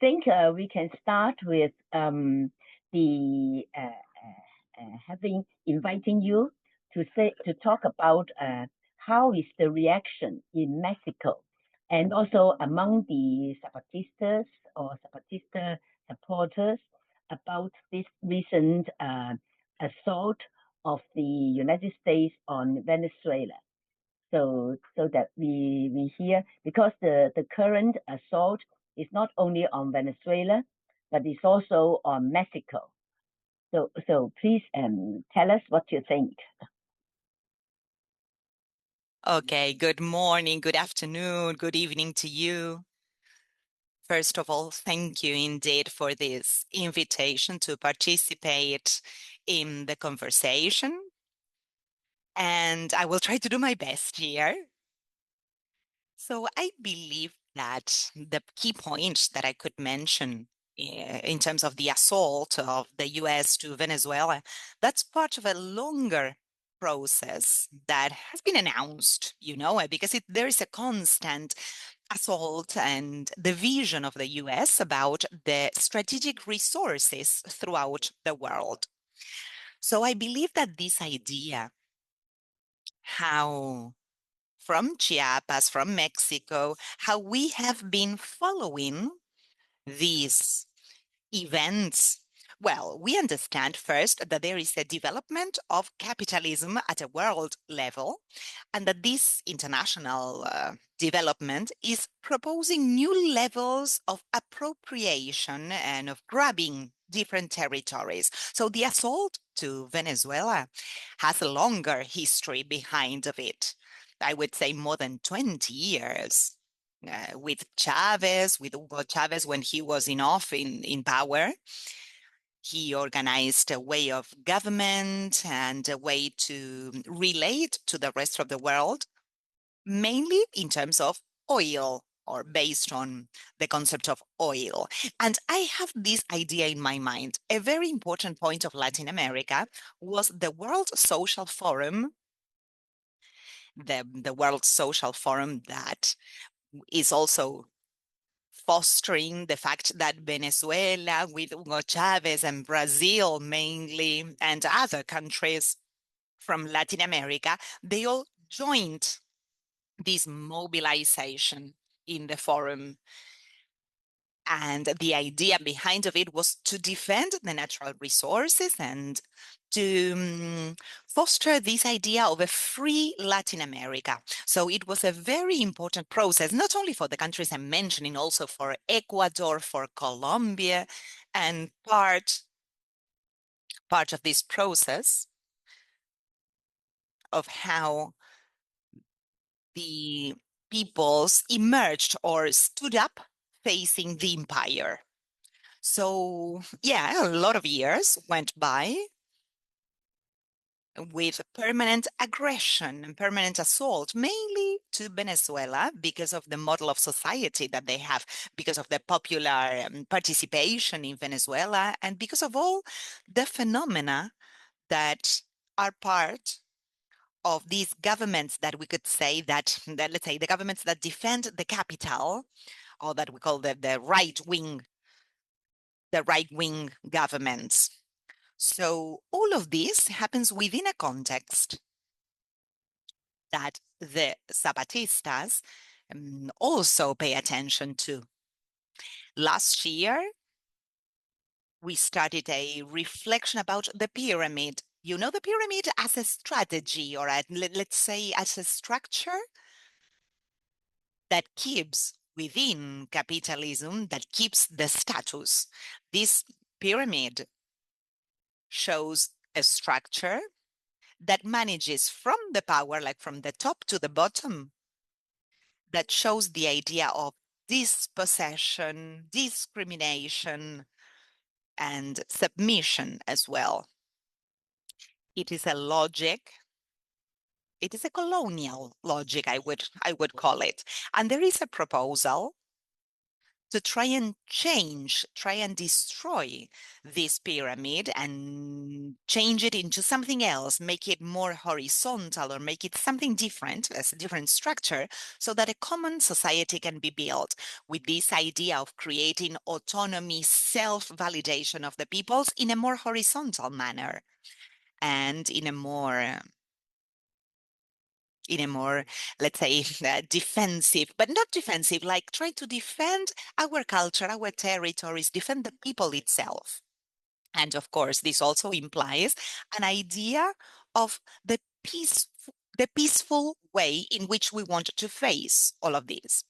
think we can start with the inviting you to talk about how is the reaction in Mexico and also among the Zapatistas or Zapatista supporters about this recent assault of the United States on Venezuela. So that we hear, because the current assault is not only on Venezuela, but it's also on Mexico. So please tell us what you think. Okay, good morning, good afternoon, good evening to you. First of all, thank you indeed for this invitation to participate in the conversation. And I will try to do my best here. So I believe that the key points that I could mention in terms of the assault of the US to Venezuela, that's part of a longer process that has been announced, because there is a constant assault and the vision of the US about the strategic resources throughout the world. So I believe that this idea, how from Chiapas, from Mexico, how we have been following these events. Well, we understand first that there is a development of capitalism at a world level, and that this international development is proposing new levels of appropriation and of grabbing different territories. So the assault to Venezuela has a longer history behind of it. I would say more than 20 years. With Hugo Chavez, when he was in power, he organized a way of government and a way to relate to the rest of the world, mainly in terms of oil, or based on the concept of oil. And I have this idea in my mind. A very important point of Latin America was the World Social Forum, the World Social Forum that is also fostering the fact that Venezuela, with Hugo Chavez, and Brazil mainly, and other countries from Latin America, they all joined this mobilization in the forum. And the idea behind of it was to defend the natural resources and to foster this idea of a free Latin America. So it was a very important process, not only for the countries I'm mentioning, also for Ecuador, for Colombia, and part of this process of how the peoples emerged or stood up facing the empire. So, yeah, a lot of years went by with permanent aggression and permanent assault, mainly to Venezuela, because of the model of society that they have, because of the popular participation in Venezuela, and because of all the phenomena that are part of these governments that we could say that let's say, the governments that defend the capital, or that we call the right-wing governments. So all of this happens within a context that the Zapatistas also pay attention to. Last year, we started a reflection about the pyramid. You know, the pyramid as a strategy, or let's say as a structure that keeps within capitalism, that keeps the status. This pyramid shows a structure that manages from the power, like from the top to the bottom, that shows the idea of dispossession, discrimination, and submission as well. It is a logic. It is a colonial logic, I would call it. And there is a proposal to try and destroy this pyramid and change it into something else, make it more horizontal or make it something different, as a different structure, so that a common society can be built with this idea of creating autonomy, self-validation of the peoples in a more horizontal manner and in a more, let's say, defensive, but not defensive, like try to defend our culture, our territories, defend the people itself. And of course, this also implies an idea of the peaceful way in which we want to face all of this.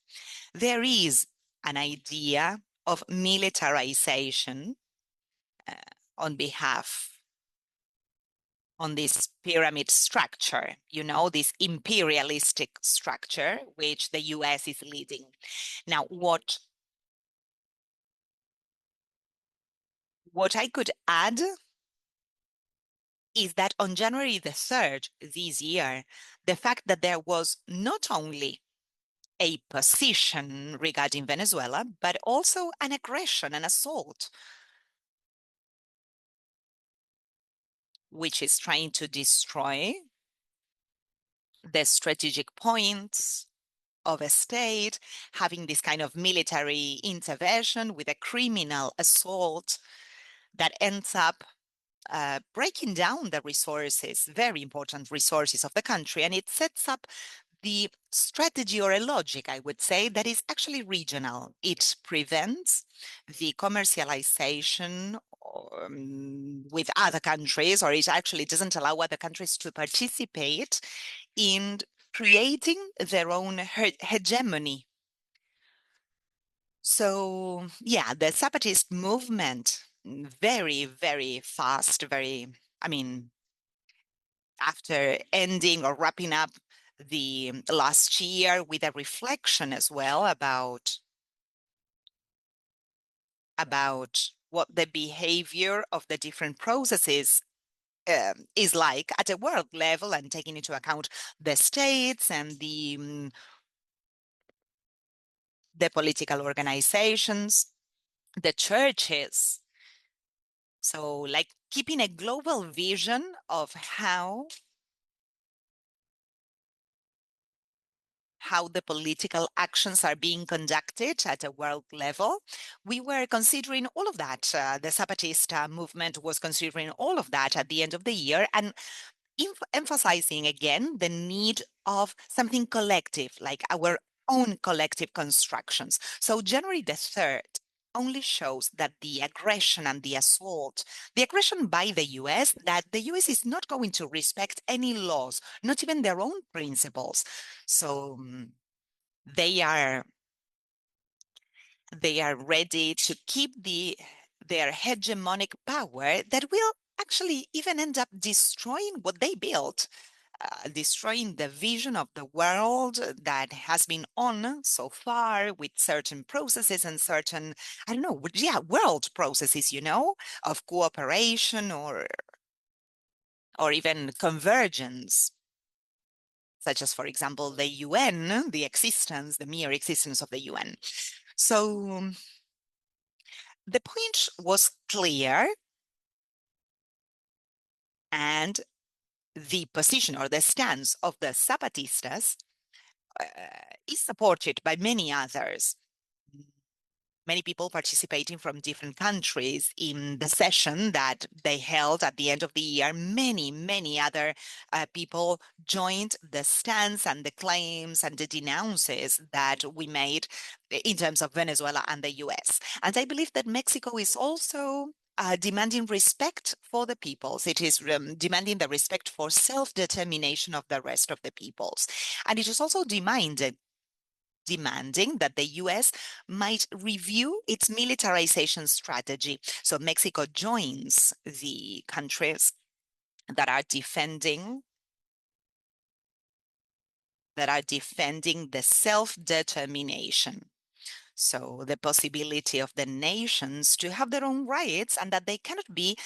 There is an idea of militarization uh, on behalf on this pyramid structure, this imperialistic structure which the US is leading. Now, what I could add is that on January the 3rd this year, the fact that there was not only a position regarding Venezuela, but also an aggression, an assault, which is trying to destroy the strategic points of a state, having this kind of military intervention with a criminal assault that ends up breaking down the resources, very important resources of the country, and it sets up the strategy or a logic, I would say, that is actually regional. It prevents the commercialization with other countries, or it actually doesn't allow other countries to participate in creating their own hegemony. So, yeah, the Zapatist movement, very, very fast, after ending or wrapping up the last year with a reflection as well about what the behavior of the different processes is like at a world level, and taking into account the states and the political organizations, the churches. So, like, keeping a global vision of how the political actions are being conducted at a world level. We were considering all of that. The Zapatista movement was considering all of that at the end of the year, and emphasizing again the need of something collective, like our own collective constructions. So January the 3rd only shows that the aggression and the assault, the aggression by the US, that the US is not going to respect any laws, not even their own principles. So they are ready to keep their hegemonic power that will actually even end up destroying what they built, destroying the vision of the world that has been on so far with certain processes and certain, I don't know, world processes, of cooperation or even convergence, such as, for example, the UN, the mere existence of the UN. So the point was clear, and the position or the stance of the Zapatistas is supported by many others. Many people participating from different countries in the session that they held at the end of the year. Many, many other people joined the stance and the claims and the denounces that we made in terms of Venezuela and the US. And I believe that Mexico is also demanding respect for the peoples. It is demanding the respect for self-determination of the rest of the peoples. And it is also demanding that the US might review its militarization strategy. So Mexico joins the countries that are defending the self-determination. So the possibility of the nations to have their own rights and that they cannot be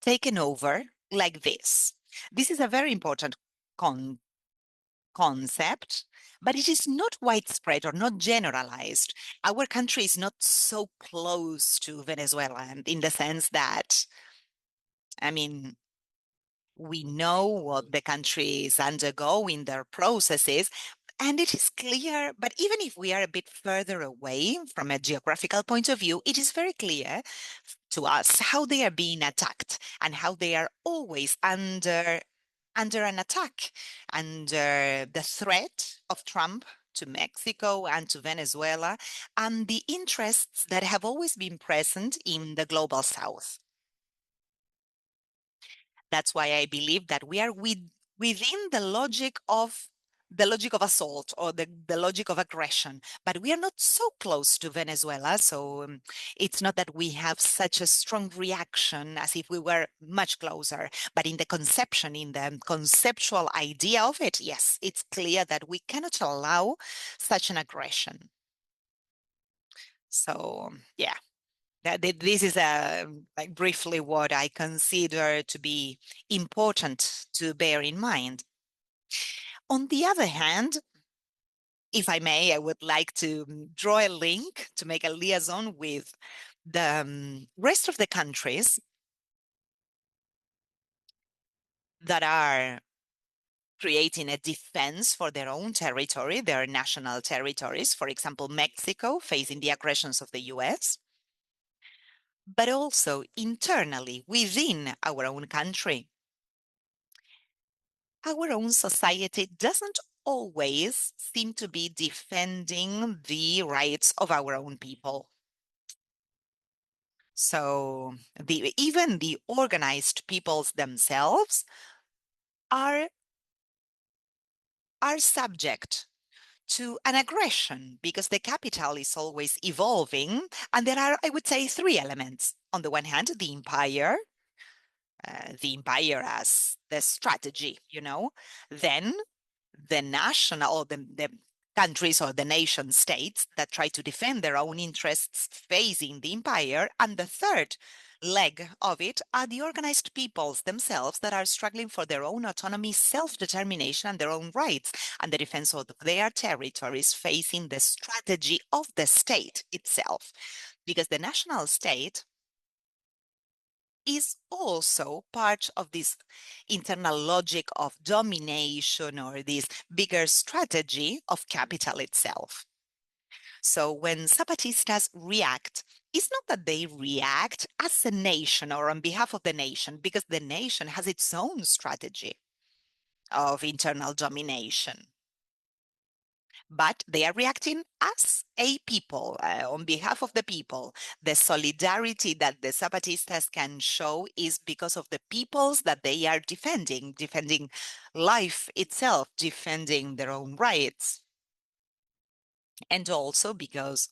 taken over like this. This is a very important concept, but it is not widespread or not generalized. Our country is not so close to Venezuela in the sense that I mean, we know what the country is undergoing, their processes, and it is clear, but even if we are a bit further away from a geographical point of view, it is very clear to us how they are being attacked and how they are always under an attack, under the threat of Trump to Mexico and to Venezuela, and the interests that have always been present in the global South. That's why I believe that we are within the logic of assault or the logic of aggression, but we are not so close to Venezuela. So it's not that we have such a strong reaction as if we were much closer. But in the conception, in the conceptual idea of it, yes, it's clear that we cannot allow such an aggression. So yeah. This is like briefly what I consider to be important to bear in mind. On the other hand, if I may, I would like to draw a link to make a liaison with the rest of the countries that are creating a defense for their own territory, their national territories. For example, Mexico facing the aggressions of the US, but also internally within our own country. Our own society doesn't always seem to be defending the rights of our own people. So even the organized peoples themselves are subject to an aggression because the capital is always evolving. And there are, I would say, three elements. On the one hand, the empire as the strategy, then the national or the countries or the nation states that try to defend their own interests facing the empire. And the third leg of it are the organized peoples themselves that are struggling for their own autonomy, self-determination, and their own rights, and the defense of their territories facing the strategy of the state itself. Because the national state is also part of this internal logic of domination or this bigger strategy of capital itself. So when Zapatistas react, it's not that they react as a nation or on behalf of the nation, because the nation has its own strategy of internal domination. But they are reacting as a people, on behalf of the people. The solidarity that the Zapatistas can show is because of the peoples that they are defending life itself, defending their own rights. And also because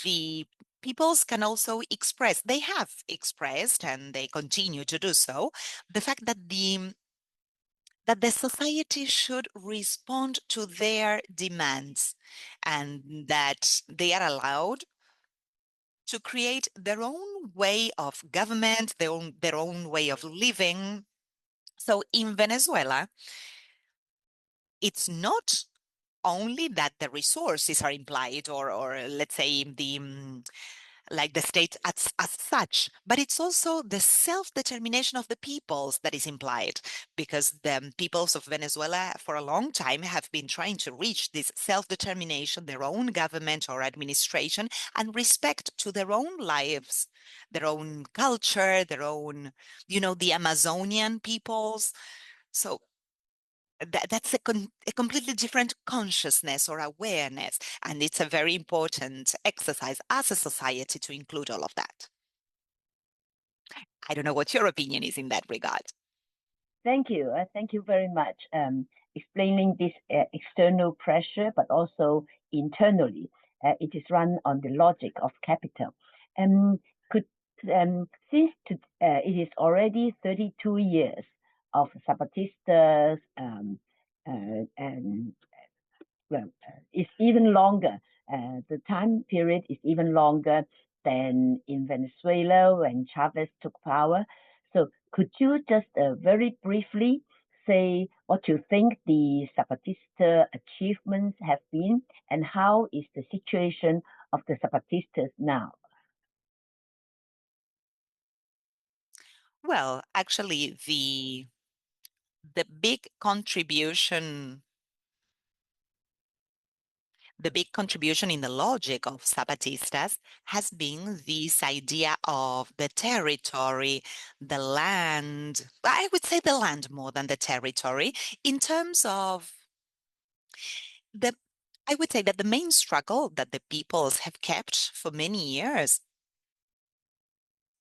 the peoples can also express, they have expressed, and they continue to do so, the fact that the society should respond to their demands and that they are allowed to create their own way of government, their own way of living. So in Venezuela, it's not only that the resources are implied or let's say like the state as such, but it's also the self-determination of the peoples that is implied, because the peoples of Venezuela for a long time have been trying to reach this self-determination, their own government or administration, and respect to their own lives, their own culture, their own, the Amazonian peoples. So that's a completely different consciousness or awareness. And it's a very important exercise as a society to include all of that. I don't know what your opinion is in that regard. Thank you. Thank you very much. Explaining this external pressure, but also internally, it is run on the logic of capital. Since it is already 32 years of Zapatistas, and well, it's even longer. The time period is even longer than in Venezuela when Chavez took power. So could you just very briefly say what you think the Zapatista achievements have been, and how is the situation of the Zapatistas now? Well, actually, the big contribution in the logic of Zapatistas has been this idea of the territory, the land. I would say the land more than the territory, in terms of I would say that the main struggle that the peoples have kept for many years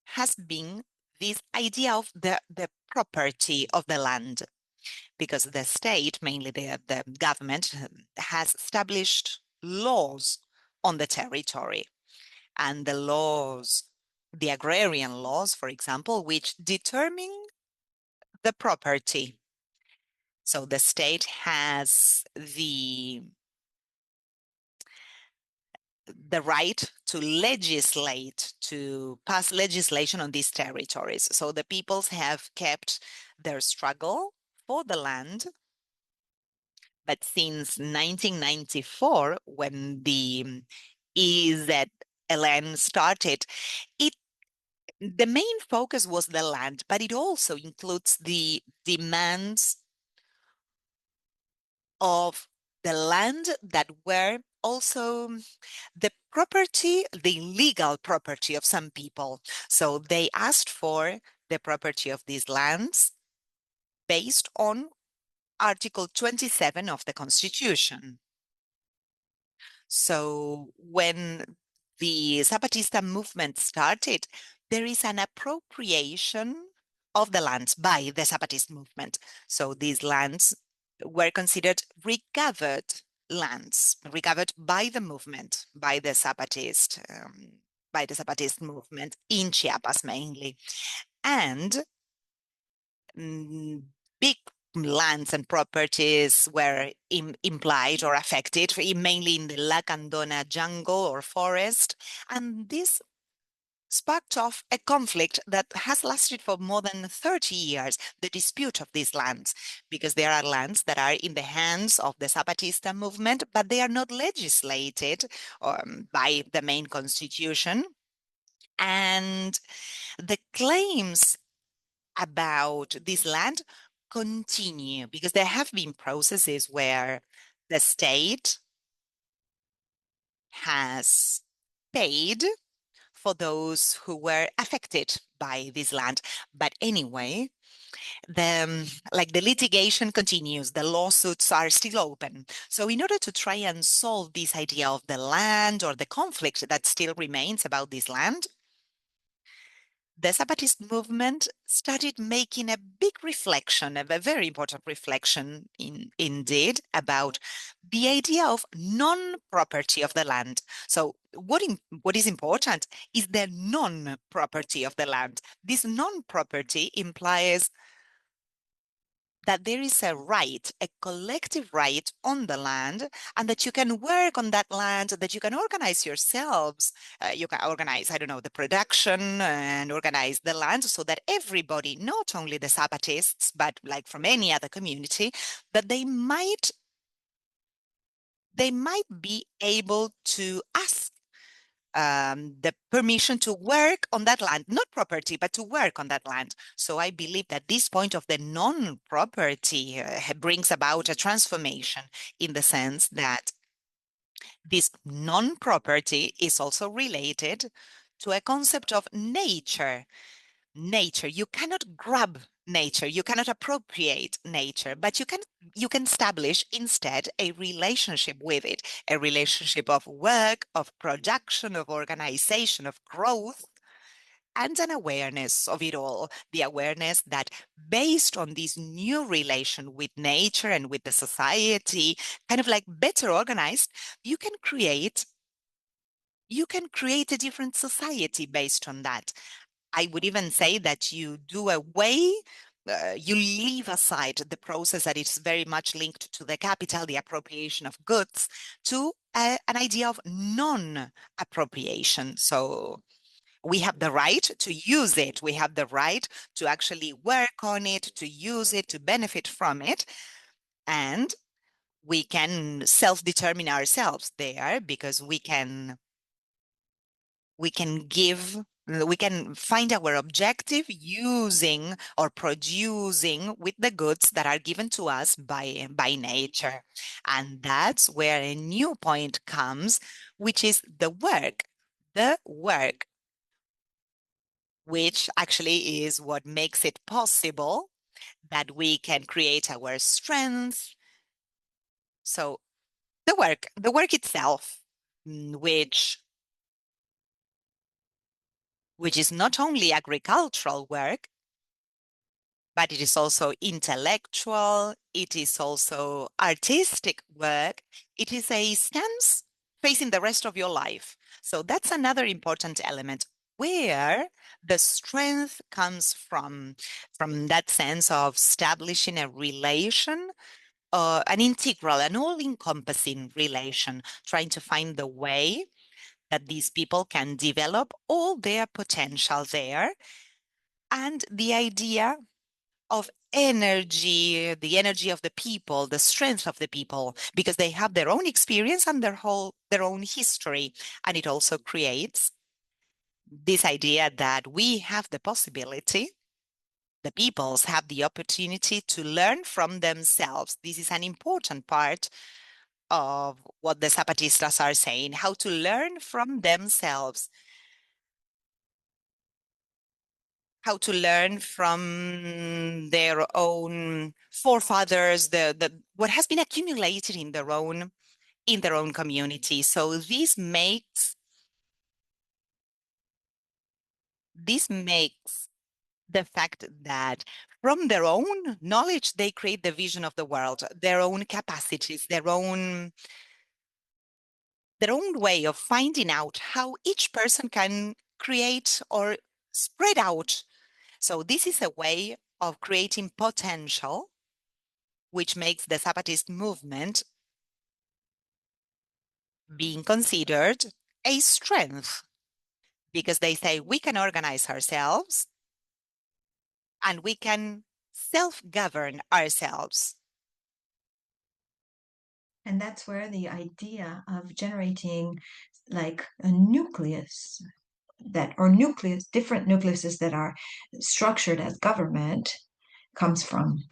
has been this idea of the property of the land, because the state, mainly the government, has established laws on the territory. And the laws, the agrarian laws, for example, which determine the property. So the state has the right to legislate, to pass legislation on these territories. So the peoples have kept their struggle for the land. But since 1994, when the EZLN started, the main focus was the land, but it also includes the demands of the land that were also the property, the legal property of some people. So they asked for the property of these lands based on Article 27 of the Constitution. So when the Zapatista movement started, there is an appropriation of the lands by the Zapatist movement. So these lands were considered recovered lands, recovered by the movement, by the Zapatist movement in Chiapas mainly. And big lands and properties were implied or affected, mainly in the Lacandona jungle or forest. And this sparked off a conflict that has lasted for more than 30 years, the dispute of these lands, because there are lands that are in the hands of the Zapatista movement, but they are not legislated by the main constitution. And the claims about this land continue, because there have been processes where the state has paid for those who were affected by this land. But anyway, the litigation continues, the lawsuits are still open. So in order to try and solve this idea of the land or the conflict that still remains about this land, the Zapatist movement started making a big reflection, a very important reflection indeed, about the idea of non-property of the land. So what is important is the non-property of the land. This non-property implies that there is a right, a collective right on the land, and that you can work on that land, that you can organize yourselves. You can organize, I don't know, the production and organize the land so that everybody, not only the Zapatists, but like from any other community, that they might be able to ask the permission to work on that land, not property, but to work on that land. So I believe that this point of the non-property brings about a transformation, in the sense that this non-property is also related to a concept of nature. Nature, you cannot grab nature, you cannot appropriate nature, but you can establish instead a relationship with it, a relationship of work, of production, of organization, of growth, and an awareness of it all. The awareness that, based on this new relation with nature and with the society, kind of like better organized, you can create a different society based on that. I would even say that you do away, you leave aside the process that is very much linked to the capital, the appropriation of goods, to an idea of non-appropriation. So we have the right to use it. We have the right to actually work on it, to use it, to benefit from it. And we can self-determine ourselves there, because we can give we can find our objective using or producing with the goods that are given to us by nature. And that's where a new point comes, which is the work. The work, which actually is what makes it possible that we can create our strength. So the work itself, which is not only agricultural work, but it is also intellectual, it is also artistic work, it is a stance facing the rest of your life. So that's another important element where the strength comes from that sense of establishing a relation, an integral, an all-encompassing relation, trying to find the way that these people can develop all their potential there. And the idea of energy, the energy of the people, the strength of the people, because they have their own experience and their own history. And it also creates this idea that we have the possibility, the peoples have the opportunity to learn from themselves. This is an important part of what the Zapatistas are saying, how to learn from themselves, how to learn from their own forefathers, what has been accumulated in their own community. So this makes the fact that from their own knowledge they create the vision of the world, their own capacities, their own way of finding out how each person can create or spread out. So this is a way of creating potential, which makes the Zapatist movement being considered a strength, because they say we can organize ourselves and we can self-govern ourselves. And that's where the idea of generating like a nucleus different nucleuses that are structured as government comes from.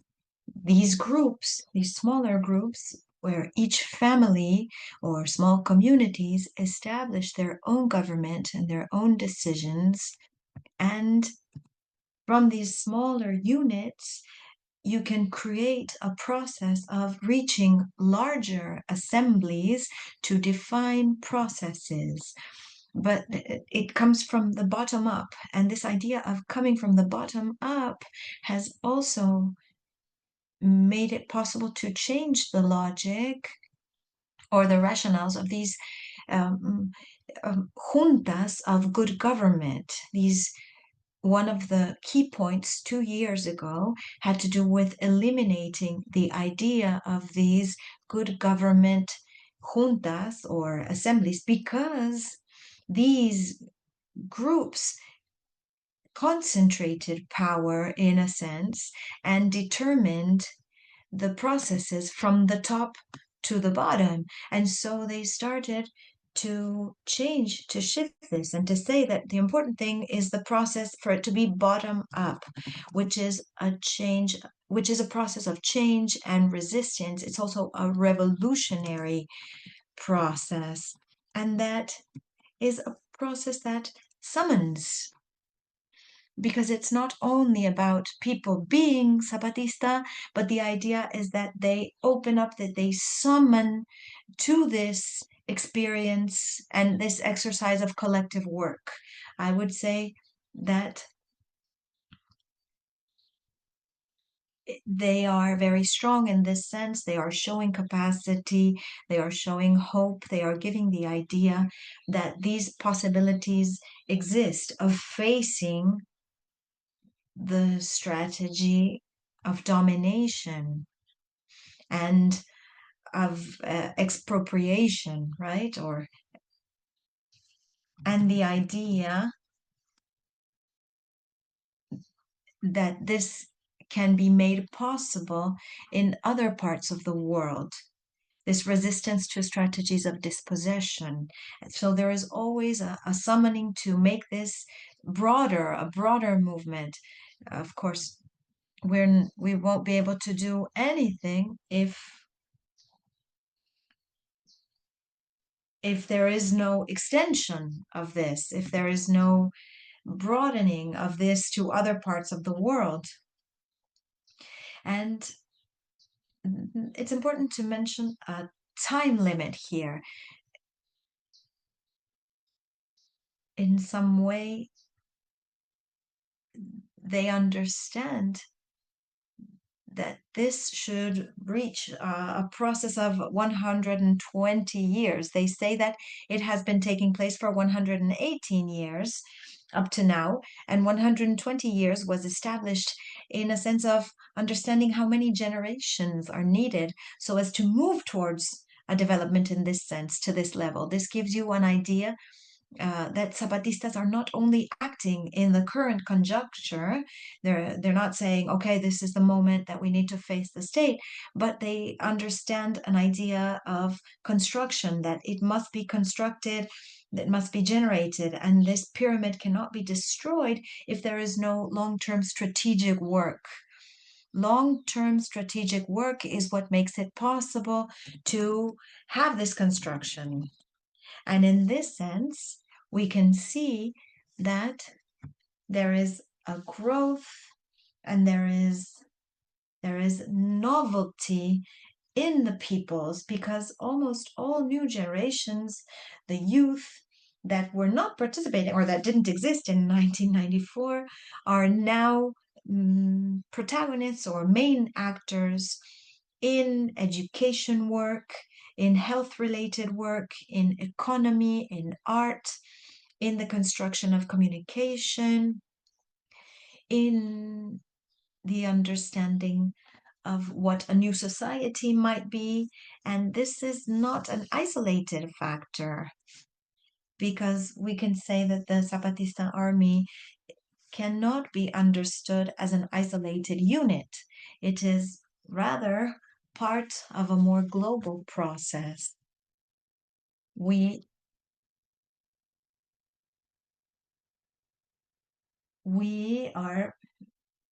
These groups, these smaller groups, where each family or small communities establish their own government and their own decisions. And from these smaller units, you can create a process of reaching larger assemblies to define processes. But it comes from the bottom up. And this idea of coming from the bottom up has also made it possible to change the logic or the rationales of these um, juntas of good government. One of the key points 2 years ago had to do with eliminating the idea of these good government juntas or assemblies, because these groups concentrated power in a sense and determined the processes from the top to the bottom. And so they started to shift this, and to say that the important thing is the process for it to be bottom up, which is a process of change and resistance. It's also a revolutionary process, and that is a process that summons, because it's not only about people being Zapatista, but the idea is that they open up, that they summon to this experience and this exercise of collective work. I would say that they are very strong in this sense. They are showing capacity, they are showing hope, they are giving the idea that these possibilities exist of facing the strategy of domination and of expropriation, right? And the idea that this can be made possible in other parts of the world. this resistance to strategies of dispossession. So there is always a summoning to make this a broader movement. Of course, we won't be able to do anything if there is no extension of this, if there is no broadening of this to other parts of the world. And it's important to mention a time limit here. In some way, they understand that this should reach a process of 120 years. They say that it has been taking place for 118 years up to now, and 120 years was established in a sense of understanding how many generations are needed so as to move towards a development in this sense, to this level. This gives you an idea that Zapatistas are not only acting in the current conjuncture, they're not saying, okay, this is the moment that we need to face the state, but they understand an idea of construction, that it must be constructed, that must be generated, and this pyramid cannot be destroyed if there is no long-term strategic work. Long-term strategic work is what makes it possible to have this construction. And in this sense, we can see that there is a growth and there is novelty in the peoples, because almost all new generations, the youth that were not participating or that didn't exist in 1994, are now protagonists or main actors in education work, in health-related work, in economy, in art, in the construction of communication, in the understanding of what a new society might be. And this is not an isolated factor, because we can say that the Zapatista army cannot be understood as an isolated unit. It is rather part of a more global process. We are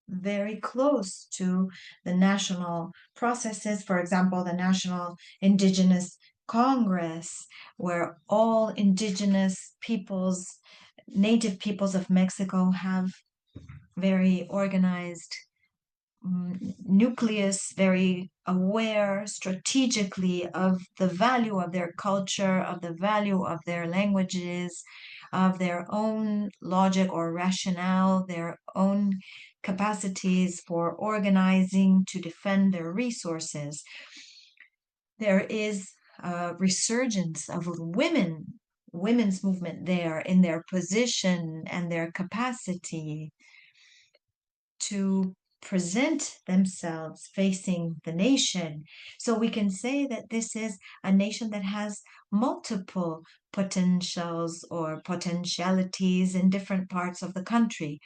very close to the national processes, for example, the National Indigenous Congress, where all indigenous peoples, native peoples of Mexico, have very organized nucleus, very aware strategically of the value of their culture, of the value of their languages, of their own logic or rationale, their own capacities for organizing to defend their resources. There is a resurgence of women's movement there in their position and their capacity to present themselves facing the nation. So we can say that this is a nation that has multiple potentials or potentialities in different parts of the country.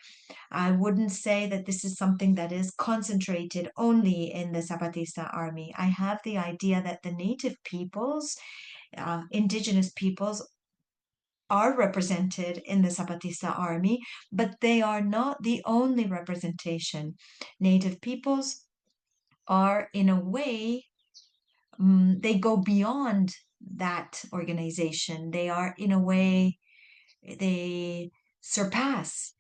I wouldn't say that this is something that is concentrated only in the Zapatista army. I have the idea that the native peoples, indigenous peoples, are represented in the Zapatista army, but they are not the only representation. Native peoples are, in a way, they go beyond that organization. They are, in a way, they surpass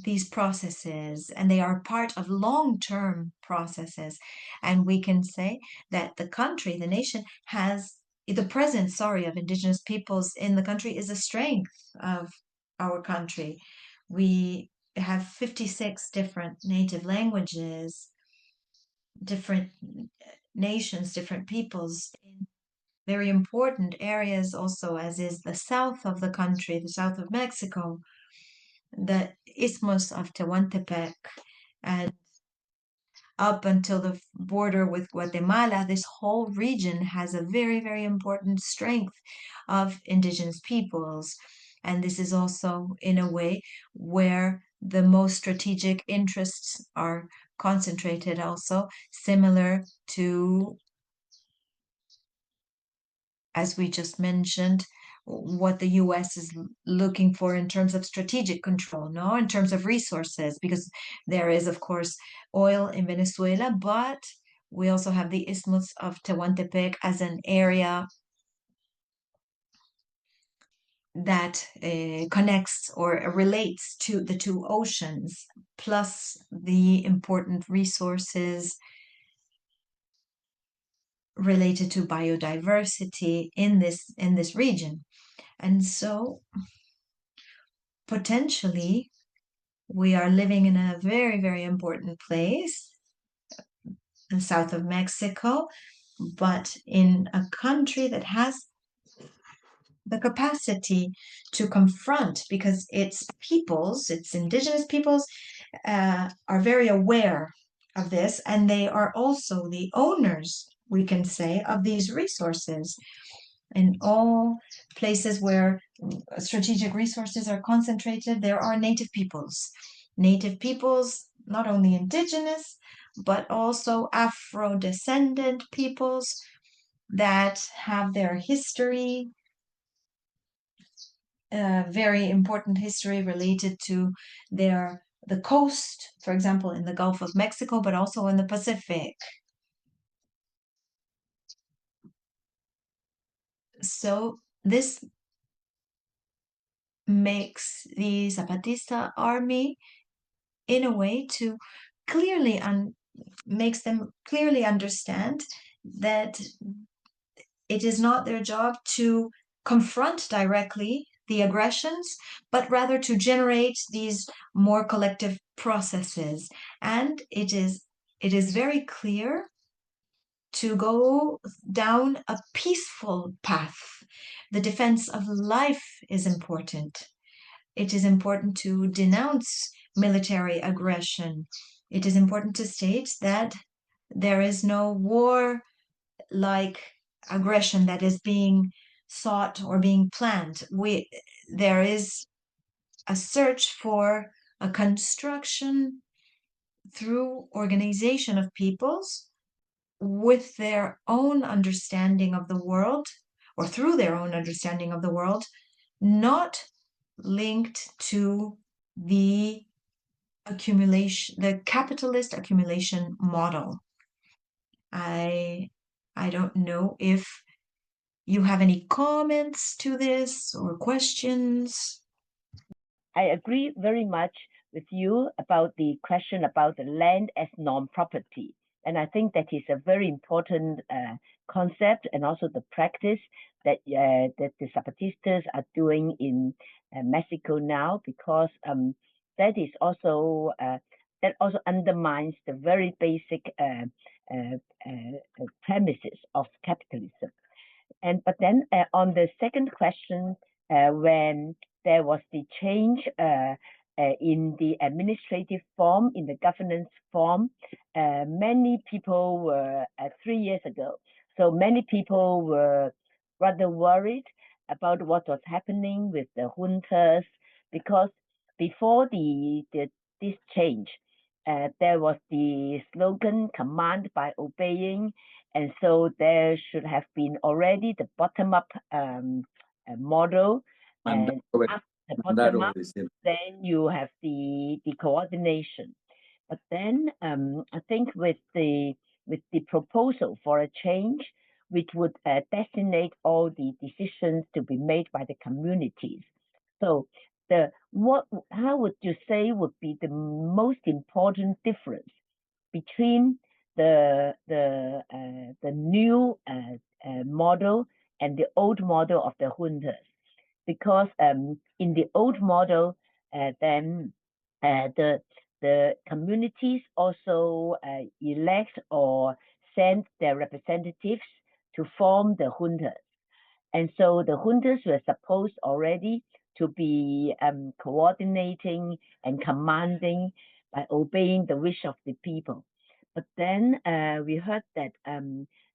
these processes, and they are part of long-term processes. And we can say that the country, the nation, has the presence, of indigenous peoples in the country is a strength of our country. We have 56 different native languages, different nations, different peoples in very important areas also, as is the south of the country, the south of Mexico, the Isthmus of Tehuantepec, and up until the border with Guatemala. This whole region has a very, very important strength of indigenous peoples. And this is also, in a way, where the most strategic interests are concentrated, also similar to as we just mentioned, what the US is looking for in terms of strategic control, no, in terms of resources, because there is, of course, oil in Venezuela, but we also have the Isthmus of Tehuantepec as an area that connects or relates to the two oceans, plus the important resources related to biodiversity in this region. And so potentially we are living in a very, very important place in south of Mexico, but in a country that has the capacity to confront, because its peoples, its indigenous peoples, are very aware of this, and they are also the owners, we can say, of these resources. In all places where strategic resources are concentrated, there are native peoples. Native peoples, not only indigenous, but also Afro-descendant peoples that have their history, very important history related to the coast, for example, in the Gulf of Mexico, but also in the Pacific. So this makes the Zapatista army in a way to clearly makes them clearly understand that it is not their job to confront directly the aggressions, but rather to generate these more collective processes. And it is very clear to go down a peaceful path. The defense of life is important. It is important to denounce military aggression. It is important to state that there is no war-like aggression that is being sought or being planned. There is a search for a construction through organization of peoples with their own understanding of the world, or through their own understanding of the world, not linked to the capitalist accumulation model. I don't know if you have any comments to this or questions. I agree very much with you about the question about the land as non-property. And I think that is a very important concept, and also the practice that the Zapatistas are doing in Mexico now, because that is also that also undermines the very basic premises of capitalism. But then on the second question, when there was the change in the administrative form, in the governance form, many people were 3 years ago. So many people were rather worried about what was happening with the juntas, because before this change, there was the slogan "Command by Obeying," and so there should have been already the bottom-up model, and after the bottom-up, then you have the coordination. But then I think with the proposal for a change, which would designate all the decisions to be made by the communities. So how would you say would be the most important difference between the new model and the old model of the juntas? Because in the old model, then the communities also elect or send their representatives to form the juntas. And so the juntas were supposed already to be coordinating and commanding by obeying the wish of the people. But then we heard that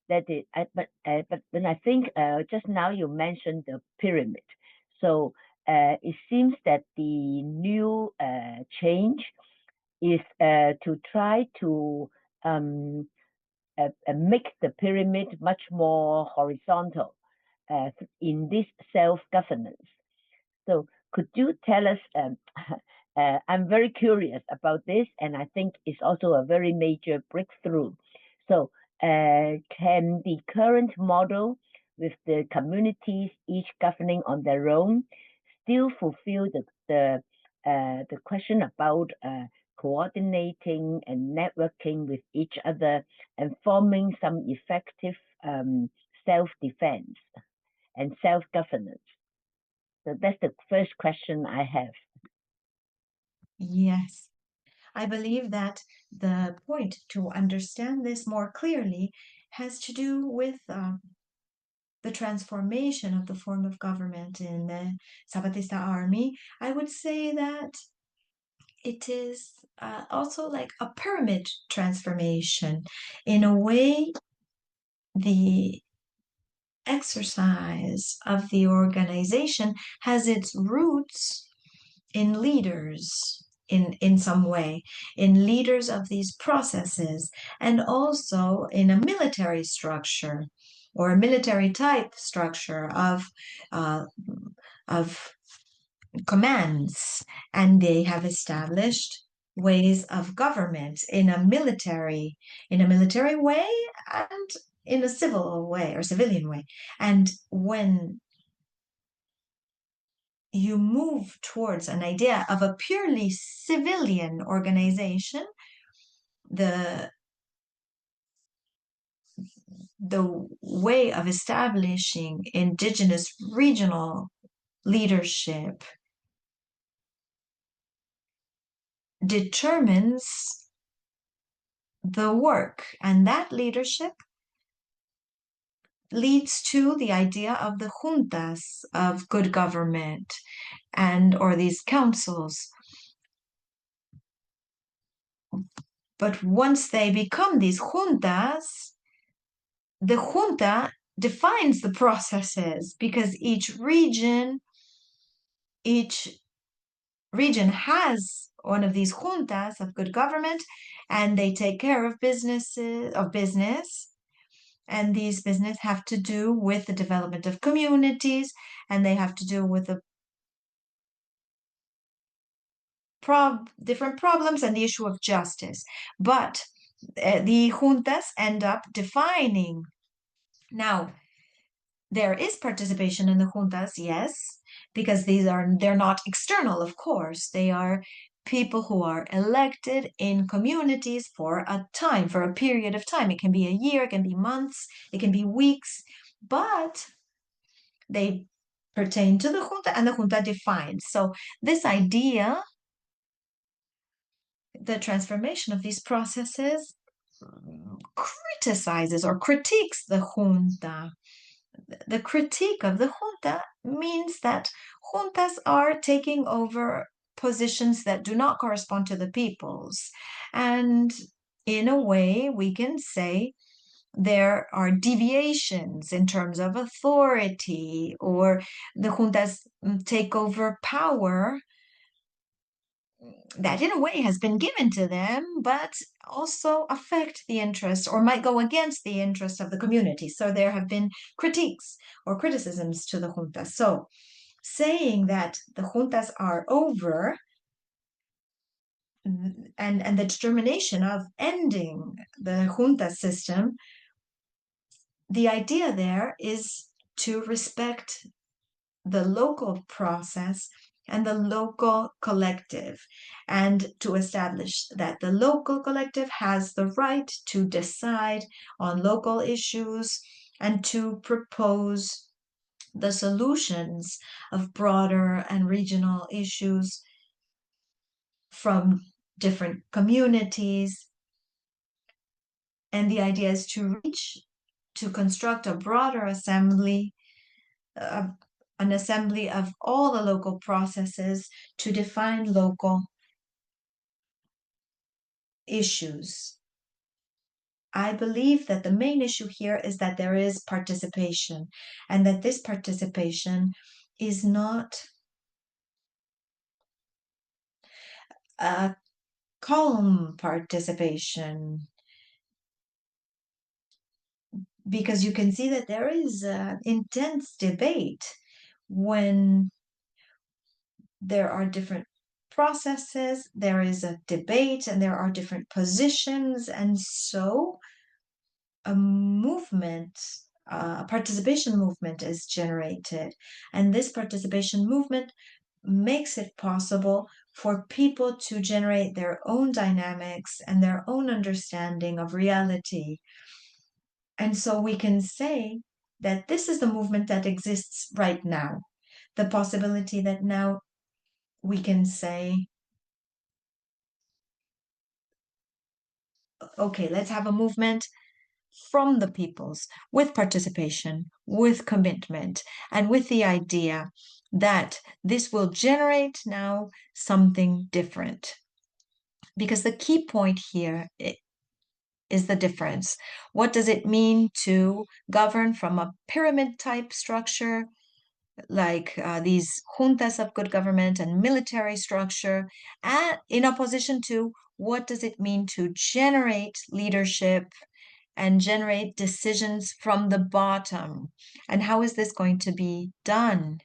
but then I think just now you mentioned the pyramid. So it seems that the new change is to try to make the pyramid much more horizontal. in this self-governance. So could you tell us, I'm very curious about this, and I think it's also a very major breakthrough. So can the current model with the communities each governing on their own still fulfill the question about coordinating and networking with each other and forming some effective self-defense and self-governance? So that's the first question I have. Yes. I believe that the point to understand this more clearly has to do with the transformation of the form of government in the Zapatista army. I would say that it is also like a pyramid transformation. In a way, the exercise of the organization has its roots in leaders in some way, in leaders of these processes, and also in a military structure or a military type structure uh, of commands, and they have established ways of government in a military way and in a civil way or civilian way. And when you move towards an idea of a purely civilian organization, the way of establishing indigenous regional leadership determines the work, and that leadership leads to the idea of the juntas of good government and or these councils. But once they become these juntas, the junta defines the processes because each region has one of these juntas of good government, and they take care of business, and these business have to do with the development of communities, and they have to do with the different problems and the issue of justice. But the juntas end up defining. Now, there is participation in the juntas, yes, because they're not external, of course. They are people who are elected in communities for a time, for a period of time. It can be a year, it can be months, it can be weeks, but they pertain to the junta and the junta defines. So this idea, the transformation of these processes criticizes or critiques the junta. The critique of the junta means that juntas are taking over positions that do not correspond to the people's. And in a way, we can say there are deviations in terms of authority, or the juntas take over power that in a way has been given to them, but also affect the interest or might go against the interest of the community. So there have been critiques or criticisms to the juntas. So saying that the juntas are over and the determination of ending the junta system, the idea there is to respect the local process and the local collective, and to establish that the local collective has the right to decide on local issues and to propose the solutions of broader and regional issues from different communities. And the idea is to construct a broader assembly, an assembly of all the local processes to define local issues. I believe that the main issue here is that there is participation, and that this participation is not a calm participation. because you can see that there is intense debate when there are different processes, there is a debate, and there are different positions, and so a movement, a participation movement is generated. And this participation movement makes it possible for people to generate their own dynamics and their own understanding of reality. And so we can say that this is the movement that exists right now. The possibility that now we can say, okay, let's have a movement from the peoples with participation, with commitment, and with the idea that this will generate now something different. Because the key point here is the difference. What does it mean to govern from a pyramid type structure, like these juntas of good government and military structure, and in opposition to what does it mean to generate leadership and generate decisions from the bottom? And how is this going to be done?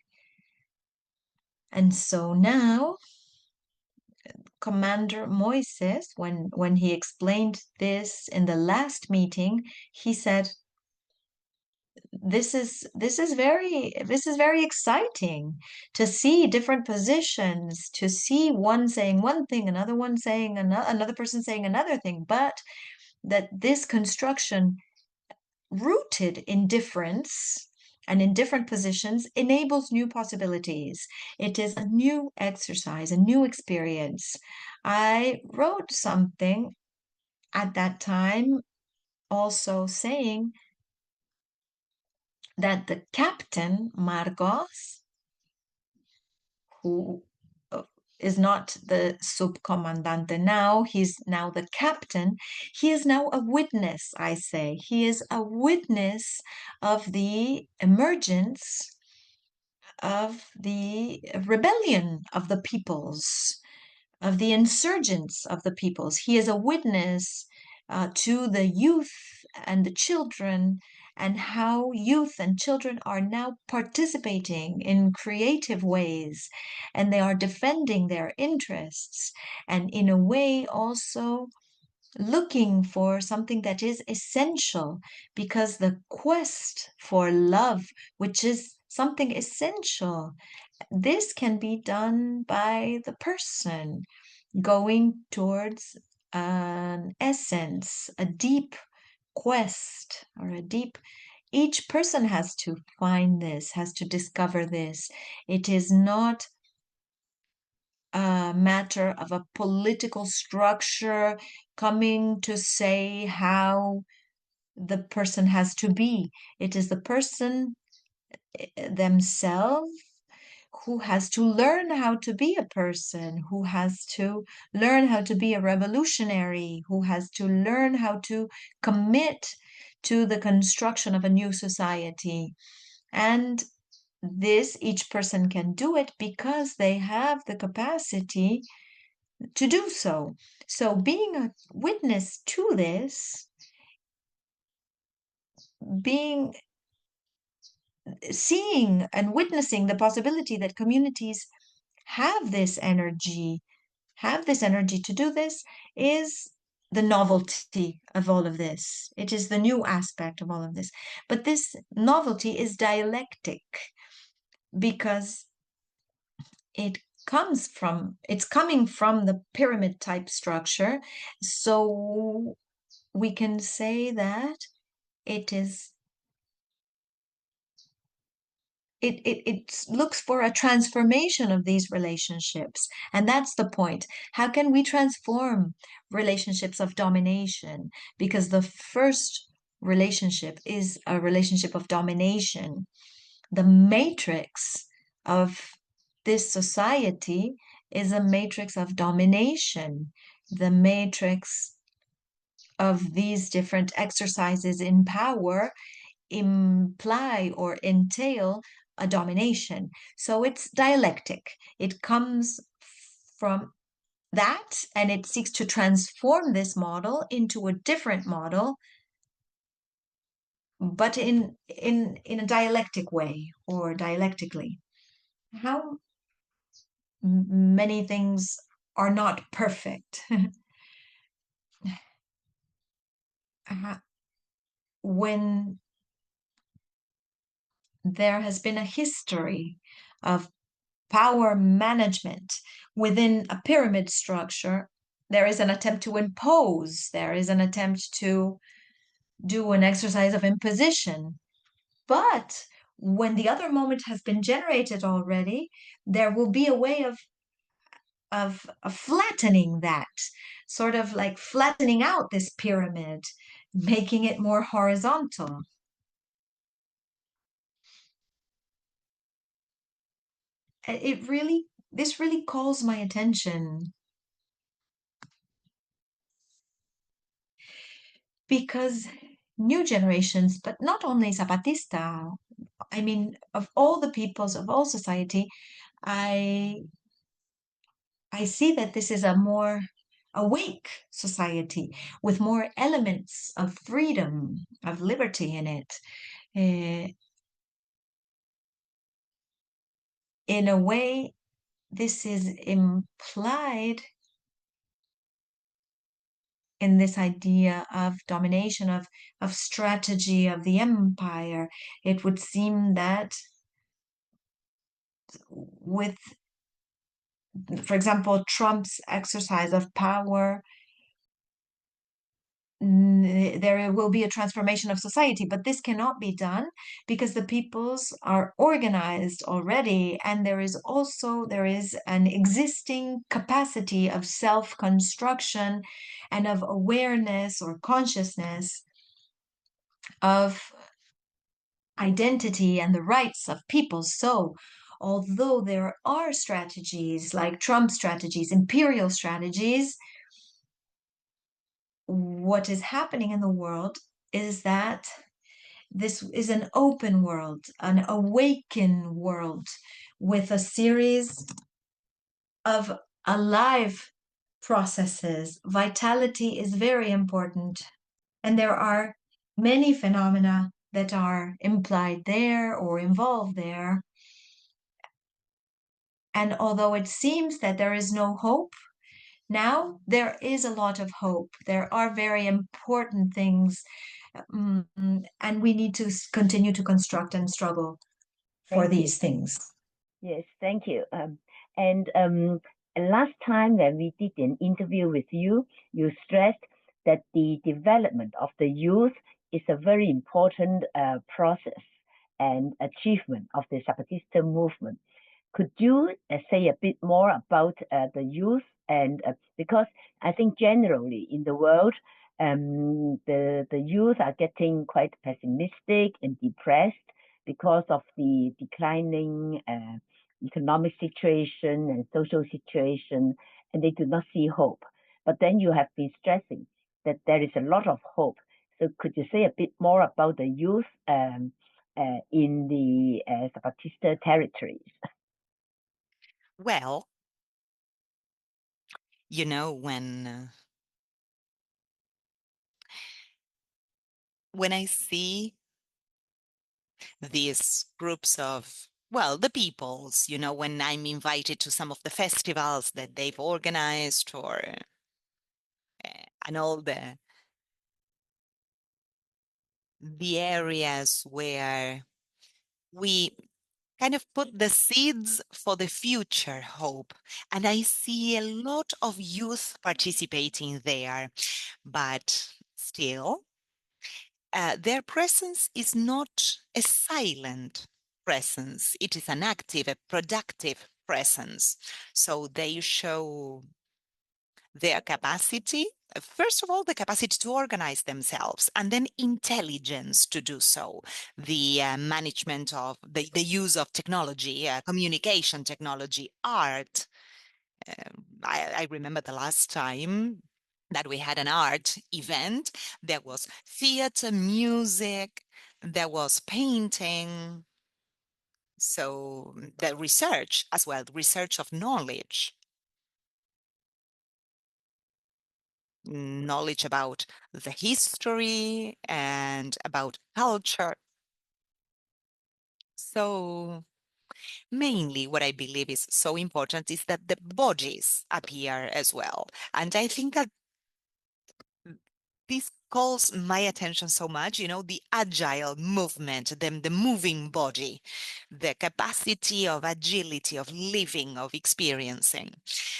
And so now, Commander Moises, when he explained this in the last meeting, he said, this is very exciting to see different positions, to see one saying one thing, another one saying another person saying another thing, but that this construction rooted in difference and in different positions enables new possibilities. It is a new exercise, a new experience. I wrote something at that time also saying that the captain, Marcos, who is not the subcomandante now, he's now the captain. He is now a witness, I say. He is a witness of the emergence of the rebellion of the peoples, of the insurgents of the peoples. He is a witness to the youth and the children, and how youth and children are now participating in creative ways, and they are defending their interests, and in a way also looking for something that is essential, because the quest for love, which is something essential, this can be done by the person going towards an essence, a deep quest, or a deep. Each person has to find this, has to discover this. It is not a matter of a political structure coming to say how the person has to be. It is the person themselves who has to learn how to be a person, who has to learn how to be a revolutionary, who has to learn how to commit to the construction of a new society. And this, each person can do it because they have the capacity to do so. So being a witness to this, seeing and witnessing the possibility that communities have this energy to do this, is the novelty of all of this. It is the new aspect of all of this. But this novelty is dialectic, because it's coming from the pyramid type structure. So we can say that it looks for a transformation of these relationships. And that's the point. How can we transform relationships of domination? Because the first relationship is a relationship of domination. The matrix of this society is a matrix of domination. The matrix of these different exercises in power imply or entail a domination. So it's dialectic. It comes from that, and it seeks to transform this model into a different model but in a dialectic way or dialectically. How many things are not perfect. When there has been a history of power management within a pyramid structure, there is an attempt to impose, there is an attempt to do an exercise of imposition. But when the other moment has been generated already, there will be a way of flattening that, sort of like flattening out this pyramid, making it more horizontal. This really calls my attention because new generations, but not only Zapatista, I mean, of all the peoples, of all society, I see that this is a more awake society with more elements of freedom, of liberty in it. In a way, this is implied in this idea of domination, of strategy of the empire. It would seem that with, for example, Trump's exercise of power, there will be a transformation of society, but this cannot be done because the peoples are organized already, and there is an existing capacity of self-construction and of awareness or consciousness of identity and the rights of people. So although there are strategies like Trump strategies, imperial strategies, what is happening in the world is that this is an open world, an awakened world with a series of alive processes. Vitality is very important, and there are many phenomena that are implied there or involved there. And although it seems that there is no hope, now there is a lot of hope. There are very important things, and we need to continue to construct and struggle for Thank you. these things. Yes, thank you. And last time when we did an interview with you, you stressed that the development of the youth is a very important process and achievement of the Zapatista movement. Could you say a bit more about the youth? And because I think generally in the world, the youth are getting quite pessimistic and depressed because of the declining economic situation and social situation, and they do not see hope. But then you have been stressing that there is a lot of hope. So could you say a bit more about the youth in the Zapatista territories? Well, you know, when I see these groups of, well, the peoples, you know, when I'm invited to some of the festivals that they've organized, or and all the areas where we kind of put the seeds for the future hope. And I see a lot of youth participating there, but still, their presence is not a silent presence. It is an active, a productive presence. So they show their capacity, first of all, the capacity to organize themselves, and then intelligence to do so. The management of the use of technology, communication technology, art. I remember the last time that we had an art event. There was theater, music, there was painting. So the research as well, research of knowledge. knowledge about the history and about culture. So mainly what I believe is so important is that the bodies appear as well. And I think that this calls my attention so much, the agile movement, the moving body, the capacity of agility, of living, of experiencing,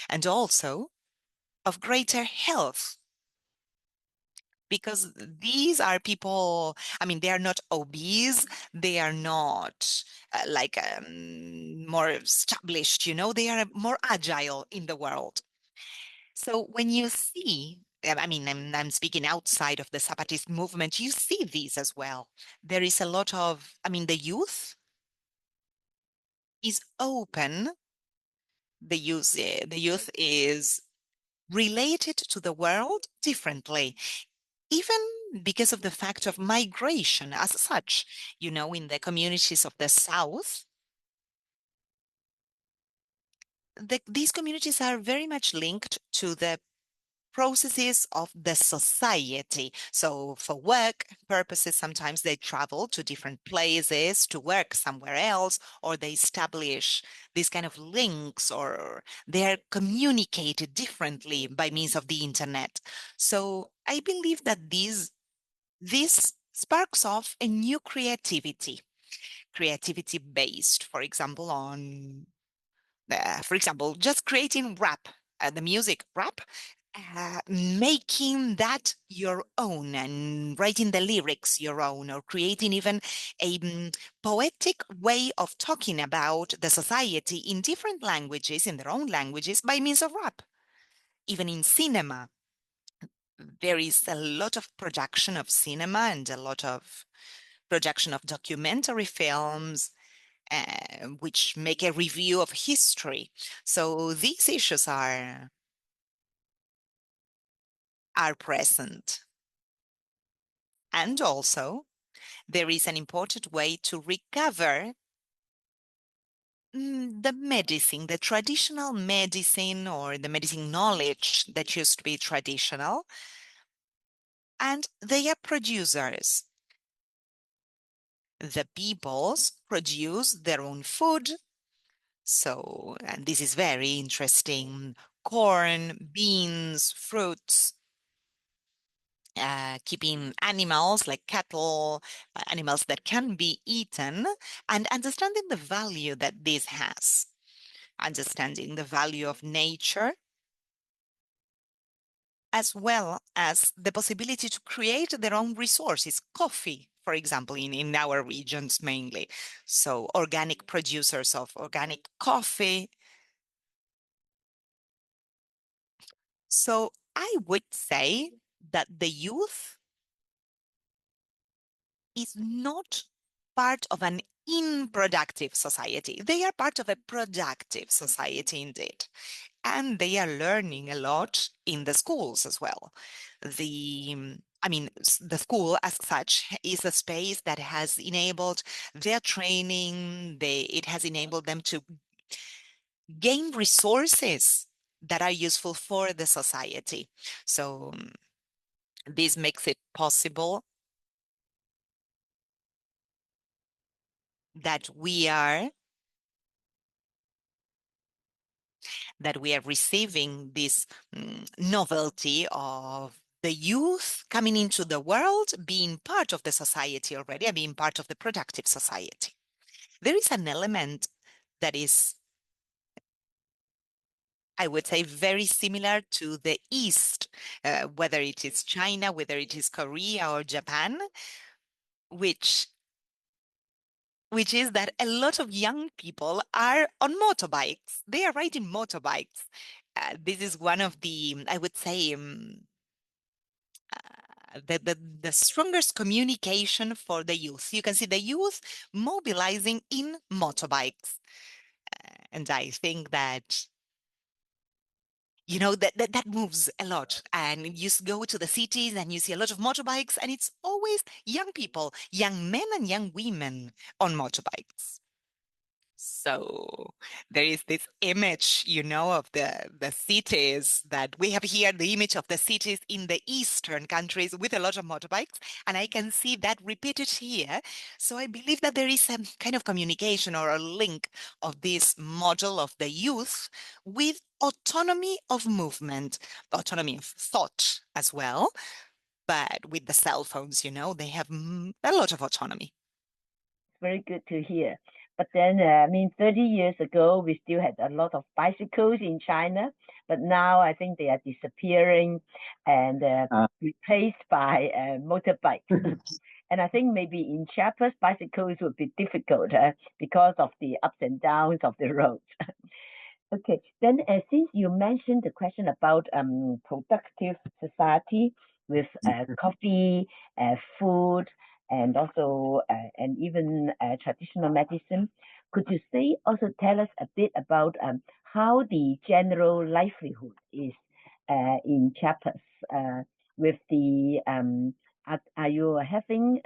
and also of greater health. Because these are people, they are not obese, they are not more established, they are more agile in the world. So when you see, I'm speaking outside of the Zapatist movement, you see these as well. There is a lot of, the youth is open. The youth is related to the world differently, even because of the fact of migration as such. In the communities of the South, these communities are very much linked to the processes of the society. So for work purposes, sometimes they travel to different places to work somewhere else, or they establish these kind of links, or they're communicated differently by means of the internet. So I believe that this sparks off a new creativity based, for example, on just creating rap, the music rap, making that your own and writing the lyrics your own, or creating even a poetic way of talking about the society in different languages, in their own languages, by means of rap. Even in cinema, there is a lot of production of cinema and a lot of production of documentary films, which make a review of history. So these issues are present. And also, there is an important way to recover the medicine, the traditional medicine, or the medicine knowledge that used to be traditional. And they are producers. The peoples produce their own food. So, and this is very interesting: corn, beans, fruits, keeping animals like cattle, animals that can be eaten, and understanding the value that this has, understanding the value of nature, as well as the possibility to create their own resources. Coffee, for example, in our regions mainly. So organic producers of organic coffee. So I would say that the youth is not part of an unproductive society. They are part of a productive society indeed. And they are learning a lot in the schools as well. The school as such is a space that has enabled their training. It has enabled them to gain resources that are useful for the society. So this makes it possible that we are receiving this novelty of the youth coming into the world, being part of the society already, and being part of the productive society. There is an element that is, I would say, very similar to the East, whether it is China, whether it is Korea or Japan, which is that a lot of young people are on motorbikes. They are riding motorbikes. This is one of the, I would say, the strongest communication for the youth. You can see the youth mobilizing in motorbikes. And I think that, that moves a lot. And you go to the cities and you see a lot of motorbikes, and it's always young people, young men and young women on motorbikes. So there is this image, you know, of the cities that we have here, the image of the cities in the eastern countries with a lot of motorbikes, and I can see that repeated here. So I believe that there is a kind of communication or a link of this model of the youth with autonomy of movement, autonomy of thought as well. But with the cell phones, you know, they have a lot of autonomy. Very good to hear. But then, I mean, 30 years ago, we still had a lot of bicycles in China, but now I think they are disappearing and replaced by motorbikes. And I think maybe in Chiapas, bicycles would be difficult because of the ups and downs of the roads. Okay, then since you mentioned the question about productive society with coffee, food, and also and even traditional medicine, could you also tell us a bit about how the general livelihood is in Chiapas with the are you having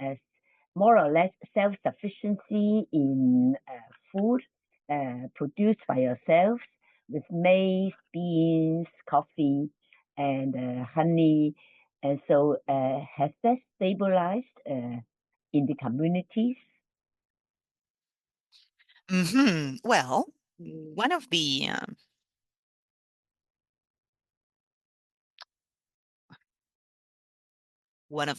more or less self-sufficiency in food produced by yourselves with maize, beans, coffee, and honey. And so has that stabilized in the communities? Well, one of the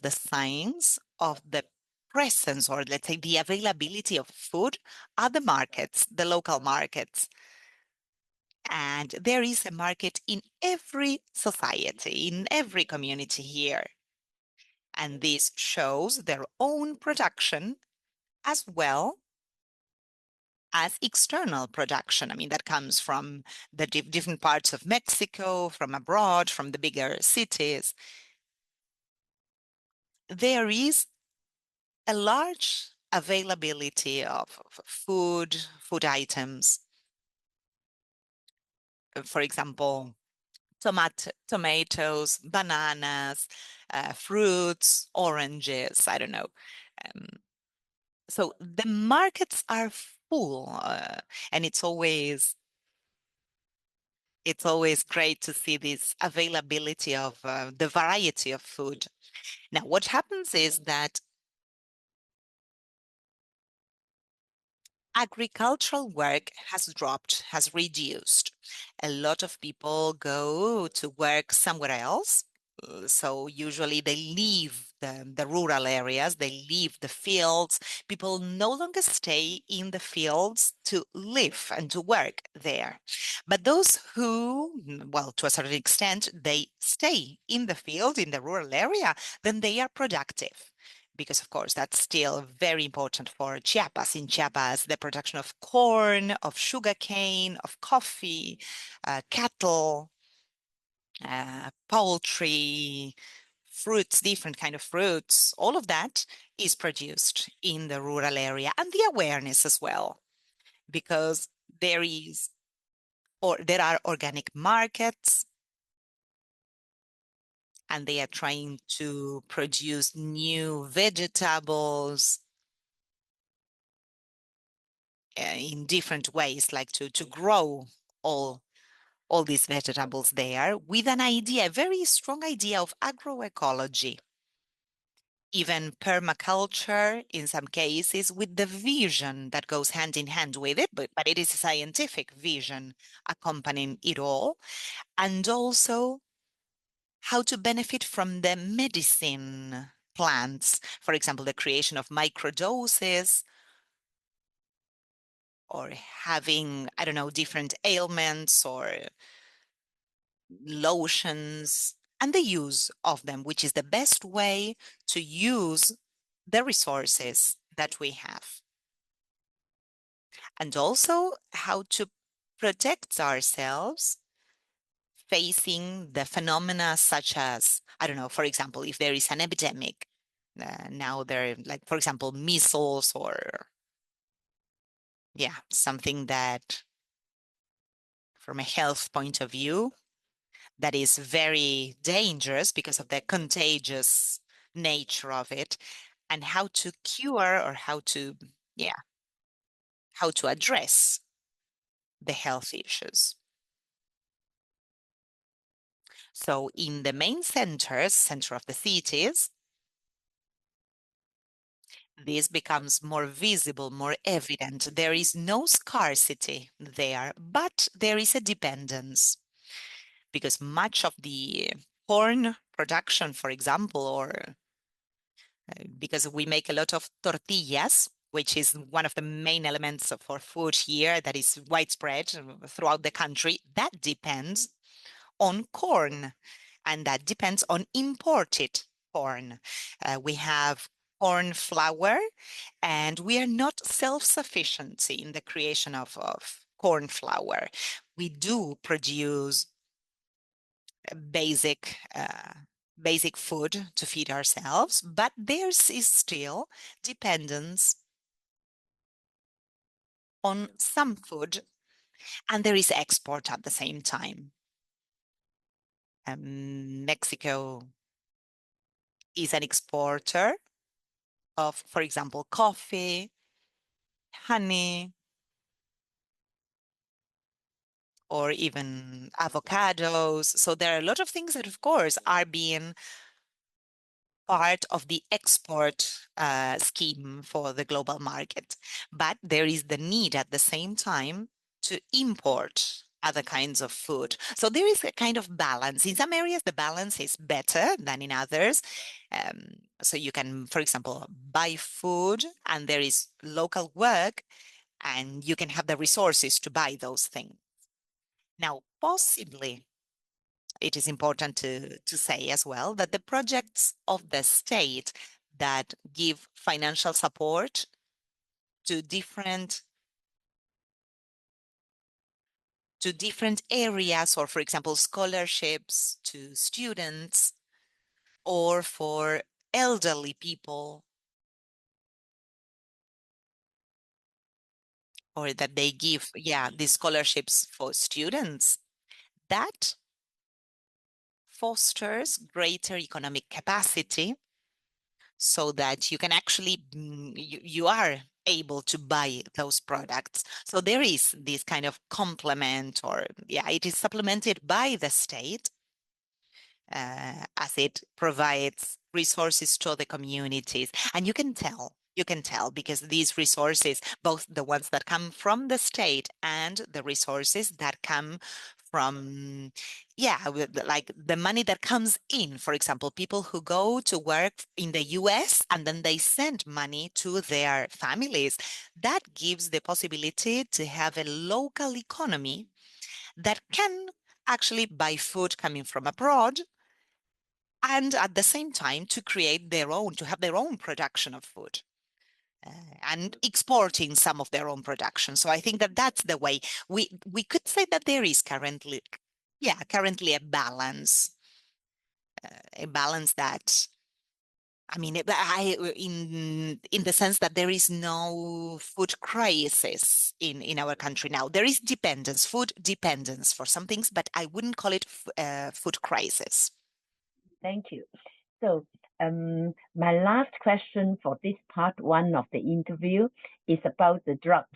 signs of the presence, or let's say the availability of food, are the markets, the local markets. And there is a market in every society, in every community here. And this shows their own production as well as external production. I mean, that comes from the different parts of Mexico, from abroad, from the bigger cities. There is a large availability of food items. For example, tomatoes, bananas, fruits, oranges, I don't know. So the markets are full, and it's always great to see this availability of the variety of food. Now, what happens is that agricultural work has dropped, has reduced. A lot of people go to work somewhere else. So usually they leave the rural areas, they leave the fields. People no longer stay in the fields to live and to work there. But those who, well, to a certain extent, they stay in the field, in the rural area, then they are productive, because of course that's still very important for Chiapas. In Chiapas, the production of corn, of sugarcane, of coffee, cattle, poultry, fruits, different kind of fruits, all of that is produced in the rural area. And the awareness as well, because there are organic markets, and they are trying to produce new vegetables in different ways, like to grow all these vegetables there with an idea, a very strong idea of agroecology, even permaculture in some cases, with the vision that goes hand in hand with it, but it is a scientific vision accompanying it all, and also how to benefit from the medicine plants, for example, the creation of microdoses, or having, I don't know, different ailments or lotions, and the use of them, which is the best way to use the resources that we have. And also how to protect ourselves facing the phenomena such as, I don't know, for example, if there is an epidemic, now there, like, for example, measles, or yeah, something that from a health point of view that is very dangerous because of the contagious nature of it, and how to cure, or how to, yeah, how to address the health issues. So in the main centers, center of the cities, this becomes more visible, more evident. There is no scarcity there, but there is a dependence, because much of the corn production, for example, or because we make a lot of tortillas, which is one of the main elements for food here that is widespread throughout the country, that depends on corn, and that depends on imported corn. We have corn flour, and we are not self-sufficient in the creation of corn flour. We do produce basic food to feed ourselves, but there is still dependence on some food, and there is export at the same time. Mexico is an exporter of, for example, coffee, honey, or even avocados. So there are a lot of things that, of course, are being part of the export scheme for the global market. But there is the need at the same time to import other kinds of food. So there is a kind of balance. In some areas, the balance is better than in others. So you can, for example, buy food and there is local work and you can have the resources to buy those things. Now, possibly, it is important to say as well that the projects of the state that give financial support to different areas, or for example, scholarships to students, or for elderly people, or that they give, these scholarships for students, that fosters greater economic capacity so that you can actually, you are able to buy those products. So there is this kind of complement, or it is supplemented by the state as it provides resources to the communities. And you can tell because these resources, both the ones that come from the state and the resources that come from, like the money that comes in, for example, people who go to work in the US and then they send money to their families, that gives the possibility to have a local economy that can actually buy food coming from abroad, and at the same time to have their own production of food. And exporting some of their own production. So I think that that's the way we could say that there is currently a balance that, I mean, in the sense that there is no food crisis in our country now. There is food dependence for some things, but I wouldn't call it food crisis. Thank you. So my last question for this part one of the interview is about the drugs.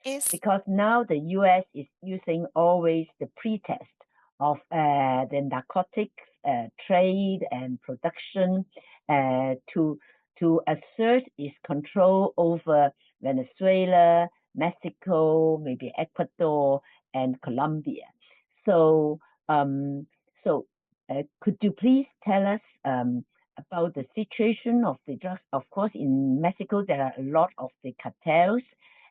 Yes. Because now the US is using always the pretext of the narcotics trade and production to assert its control over Venezuela, Mexico, maybe Ecuador, and Colombia. So could you please tell us about the situation of the drugs? Of course, in Mexico, there are a lot of the cartels,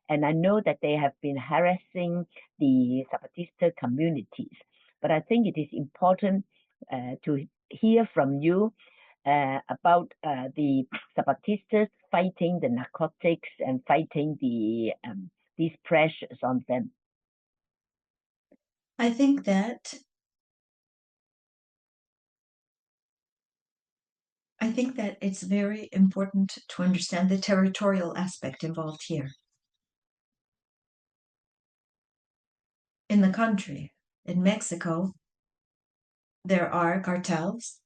and I know that they have been harassing the Zapatista communities. But I think it is important to hear from you about the Zapatistas fighting the narcotics and fighting these pressures on them. I think that it's very important to understand the territorial aspect involved here. In the country, in Mexico, there are cartels.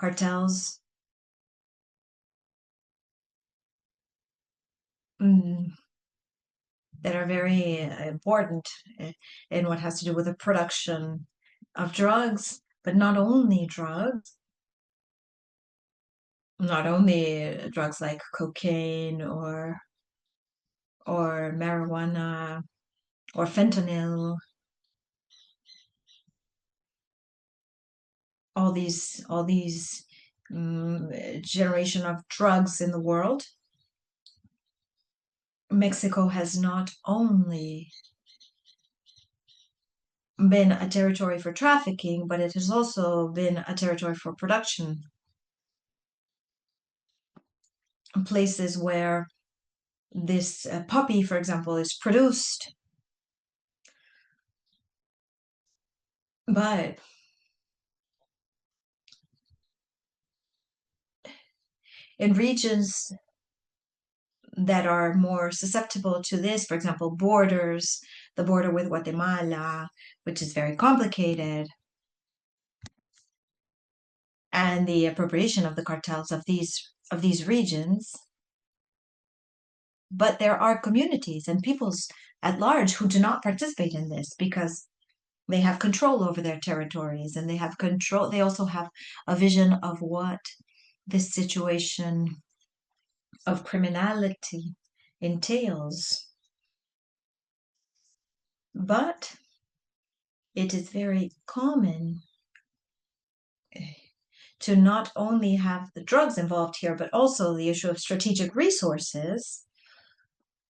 Cartels that are very important in what has to do with the production of drugs, but not only drugs, like cocaine or marijuana or fentanyl, all these generation of drugs in the world. Mexico has not only been a territory for trafficking, but it has also been a territory for production. Places where this poppy, for example, is produced. But in regions that are more susceptible to this, for example, the border with Guatemala, which is very complicated, and the appropriation of the cartels of these regions. But there are communities and peoples at large who do not participate in this because they have control over their territories, and they also have a vision of what this situation of criminality entails. But it is very common to not only have the drugs involved here, but also the issue of strategic resources,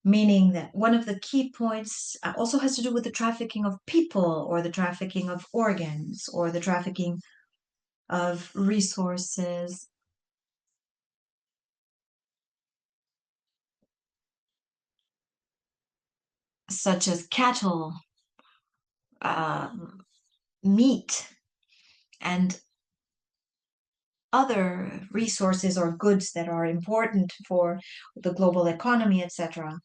meaning that one of the key points also has to do with the trafficking of people, or the trafficking of organs, or the trafficking of resources. Such as cattle, meat, and other resources or goods that are important for the global economy, etc.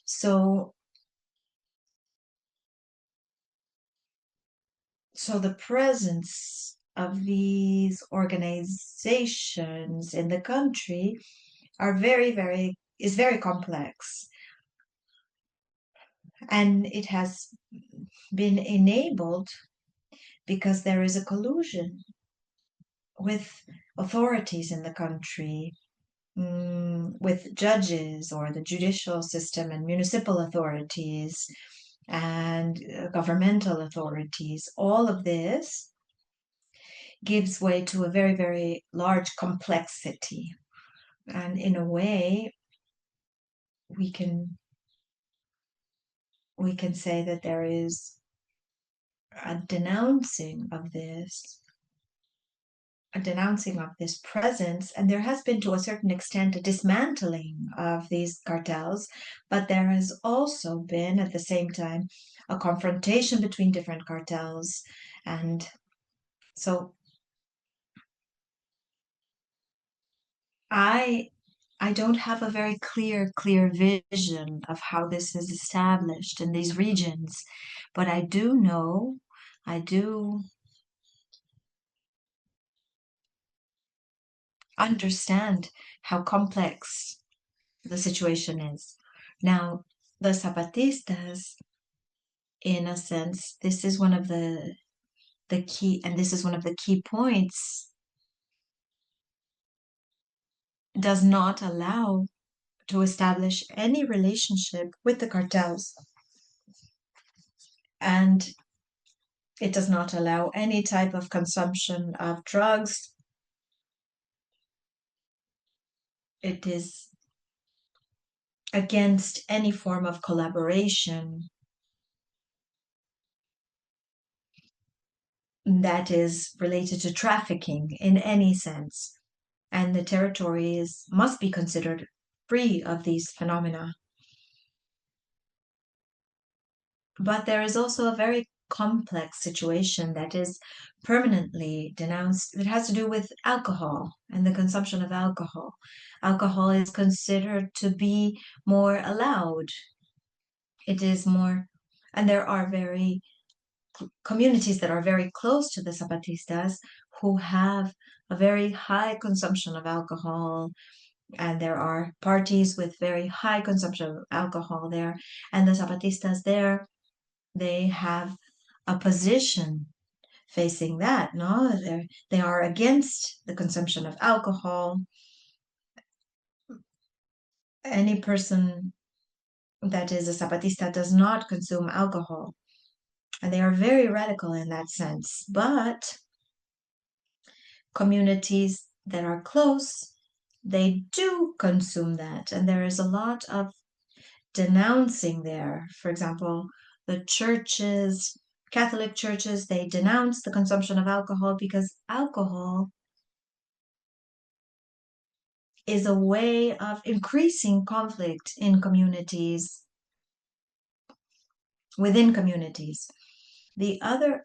So the presence of these organizations in the country is very complex, and it has been enabled because there is a collusion with authorities in the country, with judges or the judicial system and municipal authorities and governmental authorities. All of this gives way to a very, very large complexity. And in a way, we can say that there is a denouncing of this presence, and there has been to a certain extent a dismantling of these cartels, but there has also been at the same time a confrontation between different cartels. And so I don't have a very clear vision of how this is established in these regions, but I do understand how complex the situation is. Now, the Zapatistas, in a sense, this is one of the key points, does not allow to establish any relationship with the cartels, and it does not allow any type of consumption of drugs. It is against any form of collaboration that is related to trafficking in any sense, and the territories must be considered free of these phenomena. But there is also a very complex situation that is permanently denounced. It has to do with alcohol and the consumption of alcohol. Alcohol is considered to be more allowed. It is more, and there are communities that are very close to the Zapatistas who have a very high consumption of alcohol, and there are parties with very high consumption of alcohol there, and the Zapatistas there, they have a position facing that, no? They are against the consumption of alcohol. Any person that is a Zapatista does not consume alcohol, and they are very radical in that sense. But communities that are close, they do consume that, and there is a lot of denouncing there. For example, the churches, Catholic churches, they denounce the consumption of alcohol because alcohol is a way of increasing conflict in communities, within communities. The other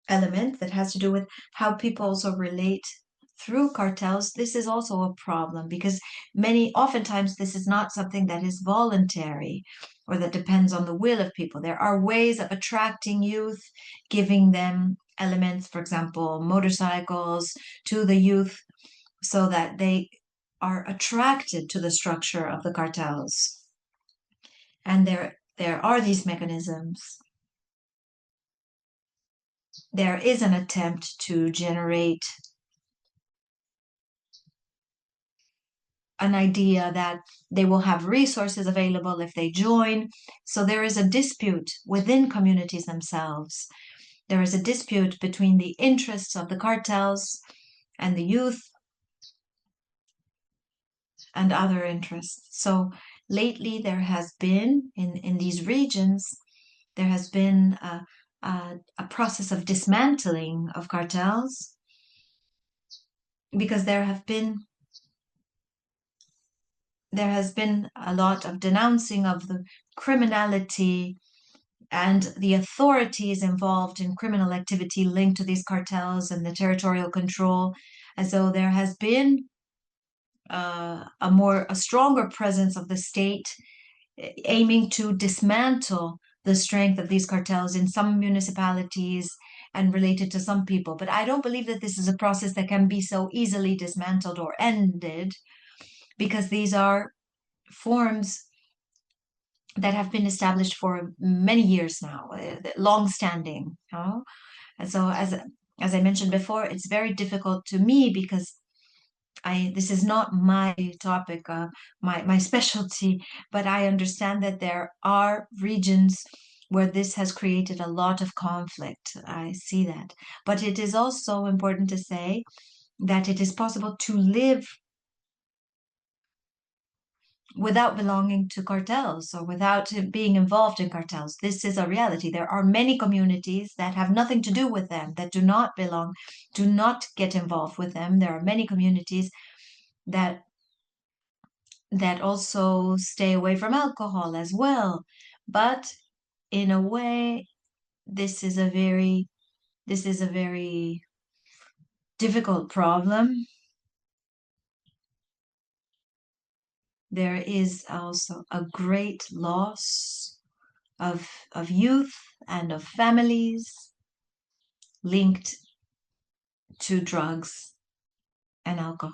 element that has to do with how people also relate through cartels, this is also a problem because oftentimes this is not something that is voluntary or that depends on the will of people. There are ways of attracting youth, giving them elements, for example, motorcycles to the youth so that they are attracted to the structure of the cartels. And there are these mechanisms. There is an attempt to generate an idea that they will have resources available if they join. So there is a dispute within communities themselves. There is a dispute between the interests of the cartels and the youth and other interests. So lately there has been, in these regions, there has been a process of dismantling of cartels because there has been a lot of denouncing of the criminality and the authorities involved in criminal activity linked to these cartels and the territorial control. And so there has been a stronger presence of the state aiming to dismantle the strength of these cartels in some municipalities and related to some people. But I don't believe that this is a process that can be so easily dismantled or ended, because these are forms that have been established for many years now, long-standing. And so, as I mentioned before, it's very difficult to me because this is not my topic, my specialty, but I understand that there are regions where this has created a lot of conflict. I see that. But it is also important to say that it is possible to live without belonging to cartels or without being involved in cartels. This is a reality. There are many communities that have nothing to do with them, that do not belong, do not get involved with them. There are many communities that also stay away from alcohol as well. But in a way, this is a very difficult problem. There is also a great loss of youth and of families linked to drugs and alcohol.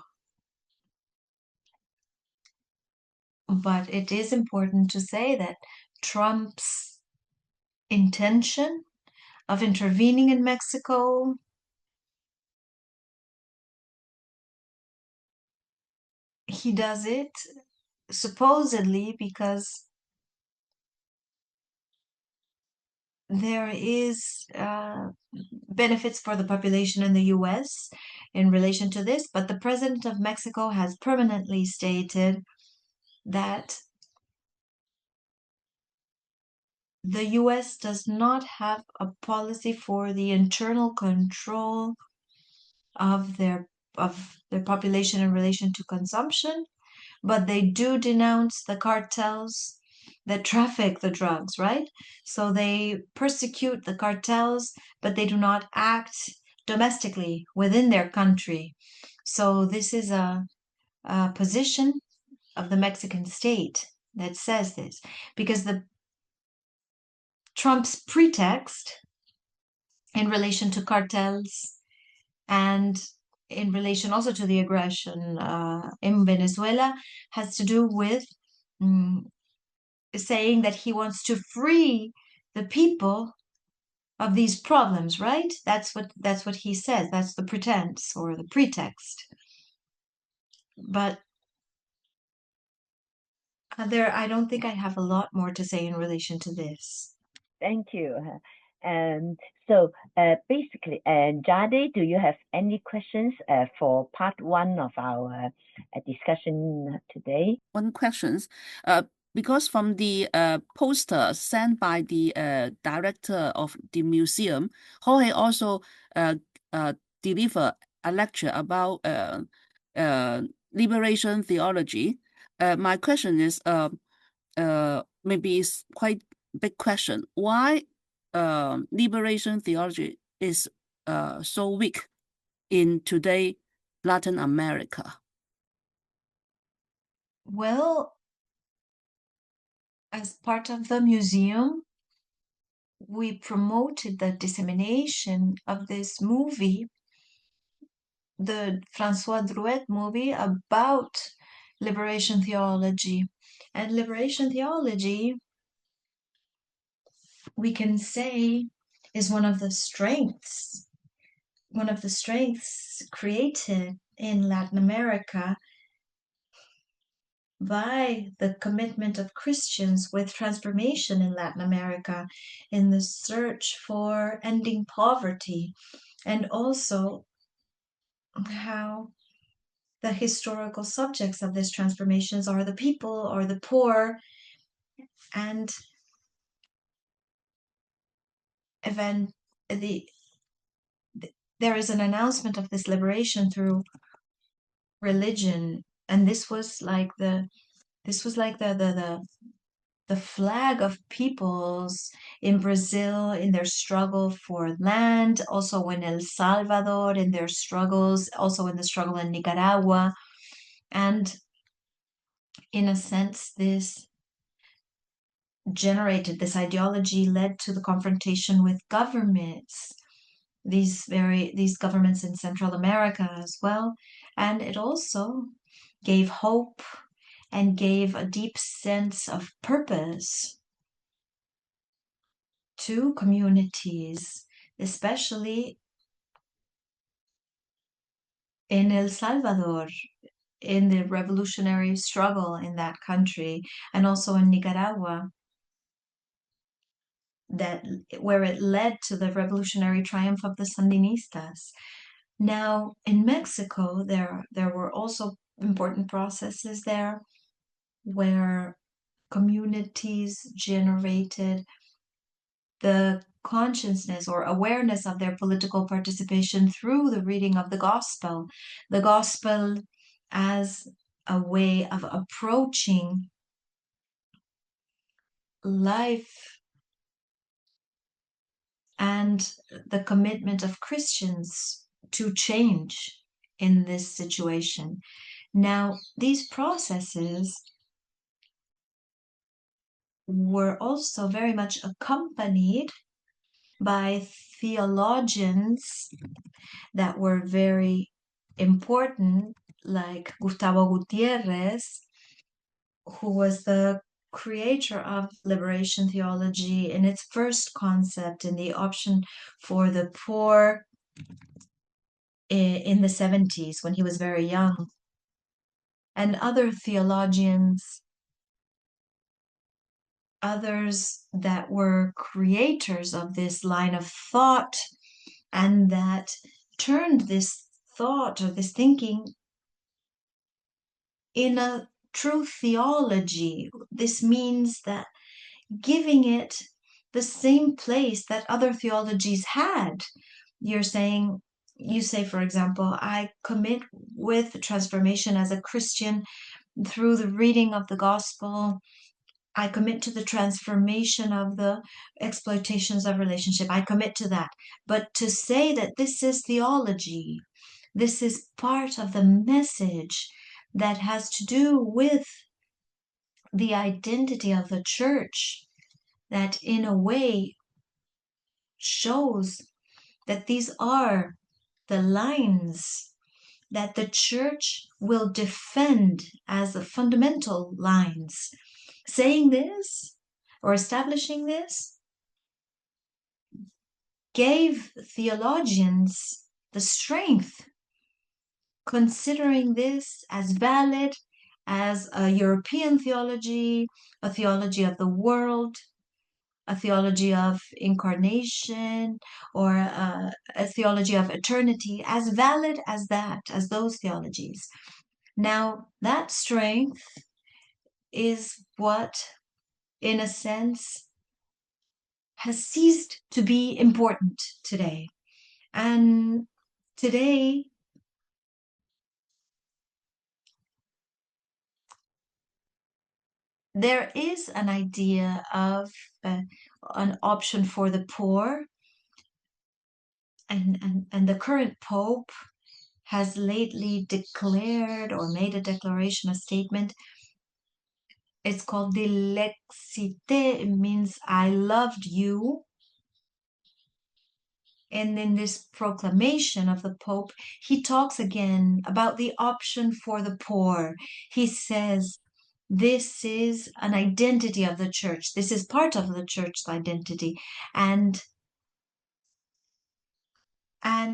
But it is important to say that Trump's intention of intervening in Mexico, he does it supposedly because there is benefits for the population in the US in relation to this, but the president of Mexico has permanently stated that the US does not have a policy for the internal control of their population in relation to consumption, but they do denounce the cartels that traffic the drugs, right? So they persecute the cartels, but they do not act domestically within their country. So this is a position of the Mexican state that says this, because Trump's pretext in relation to cartels and in relation also to the aggression in Venezuela, has to do with saying that he wants to free the people of these problems, right? That's what he says. That's the pretense or the pretext. But I don't think I have a lot more to say in relation to this. Thank you. So basically, Jade, do you have any questions for part one of our discussion today? One questions. Because from the poster sent by the director of the museum, Jorge also delivered a lecture about liberation theology. My question is, maybe it's quite big question. Why liberation theology is so weak in today Latin America? Well, as part of the museum, we promoted the dissemination of this movie, the Francois Drouet movie about liberation theology. And liberation theology, we can say, is one of the strengths created in Latin America by the commitment of Christians with transformation in Latin America, in the search for ending poverty, and also how the historical subjects of these transformations are the people or the poor, and there is an announcement of this liberation through religion, and this was like the flag of peoples in Brazil in their struggle for land, also in El Salvador in their struggles, also in the struggle in Nicaragua. And in a sense, this ideology led to the confrontation with governments, these governments in Central America as well. And it also gave hope and gave a deep sense of purpose to communities, especially in El Salvador, in the revolutionary struggle in that country, and also in Nicaragua, where it led to the revolutionary triumph of the Sandinistas. Now, in Mexico, there were also important processes there where communities generated the consciousness or awareness of their political participation through the reading of the gospel as a way of approaching life and the commitment of Christians to change in this situation. Now, these processes were also very much accompanied by theologians that were very important, like Gustavo Gutierrez, who was the creator of liberation theology in its first concept, in the option for the poor in the 70s when he was very young, and other theologians, others that were creators of this line of thought and that turned this thought or this thinking in a true theology. This means that giving it the same place that other theologies had. You say, for example, I commit with transformation as a Christian through the reading of the gospel. I commit to the transformation of the exploitations of relationship. I commit to that. But to say that this is theology, this is part of the message that has to do with the identity of the church, that in a way shows that these are the lines that the church will defend as the fundamental lines. Saying this or establishing this gave theologians the strength, considering this as valid as a European theology, a theology of the world, a theology of incarnation, or a theology of eternity, as valid as that, as those theologies. Now, that strength is what, in a sense, has ceased to be important today. And today, there is an idea of an option for the poor, and the current Pope has lately declared or made a declaration, a statement. It's called Dilexite. It means I loved you. And in this proclamation of the Pope, he talks again about the option for the poor. He says, this is an identity of the church. This is part of the church's identity. And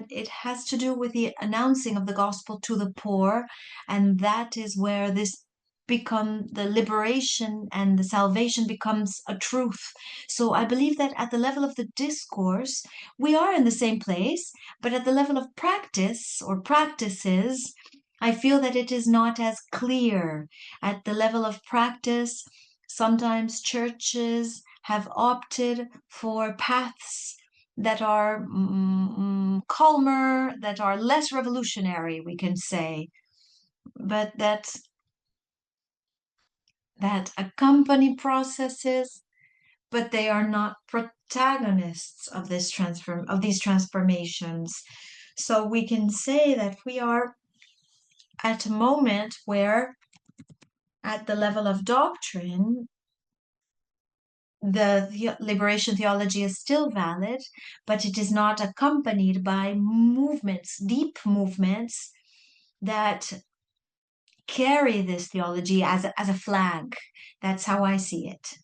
it has to do with the announcing of the gospel to the poor. And that is where the liberation and the salvation becomes a truth. So I believe that at the level of the discourse, we are in the same place, but at the level of practice or practices, I feel that it is not as clear. At the level of practice, sometimes churches have opted for paths that are calmer, that are less revolutionary, we can say, but that accompany processes, but they are not protagonists of these transformations. So we can say that we are at a moment where, at the level of doctrine, the liberation theology is still valid, but it is not accompanied by movements, deep movements that carry this theology as a flag. That's how I see it.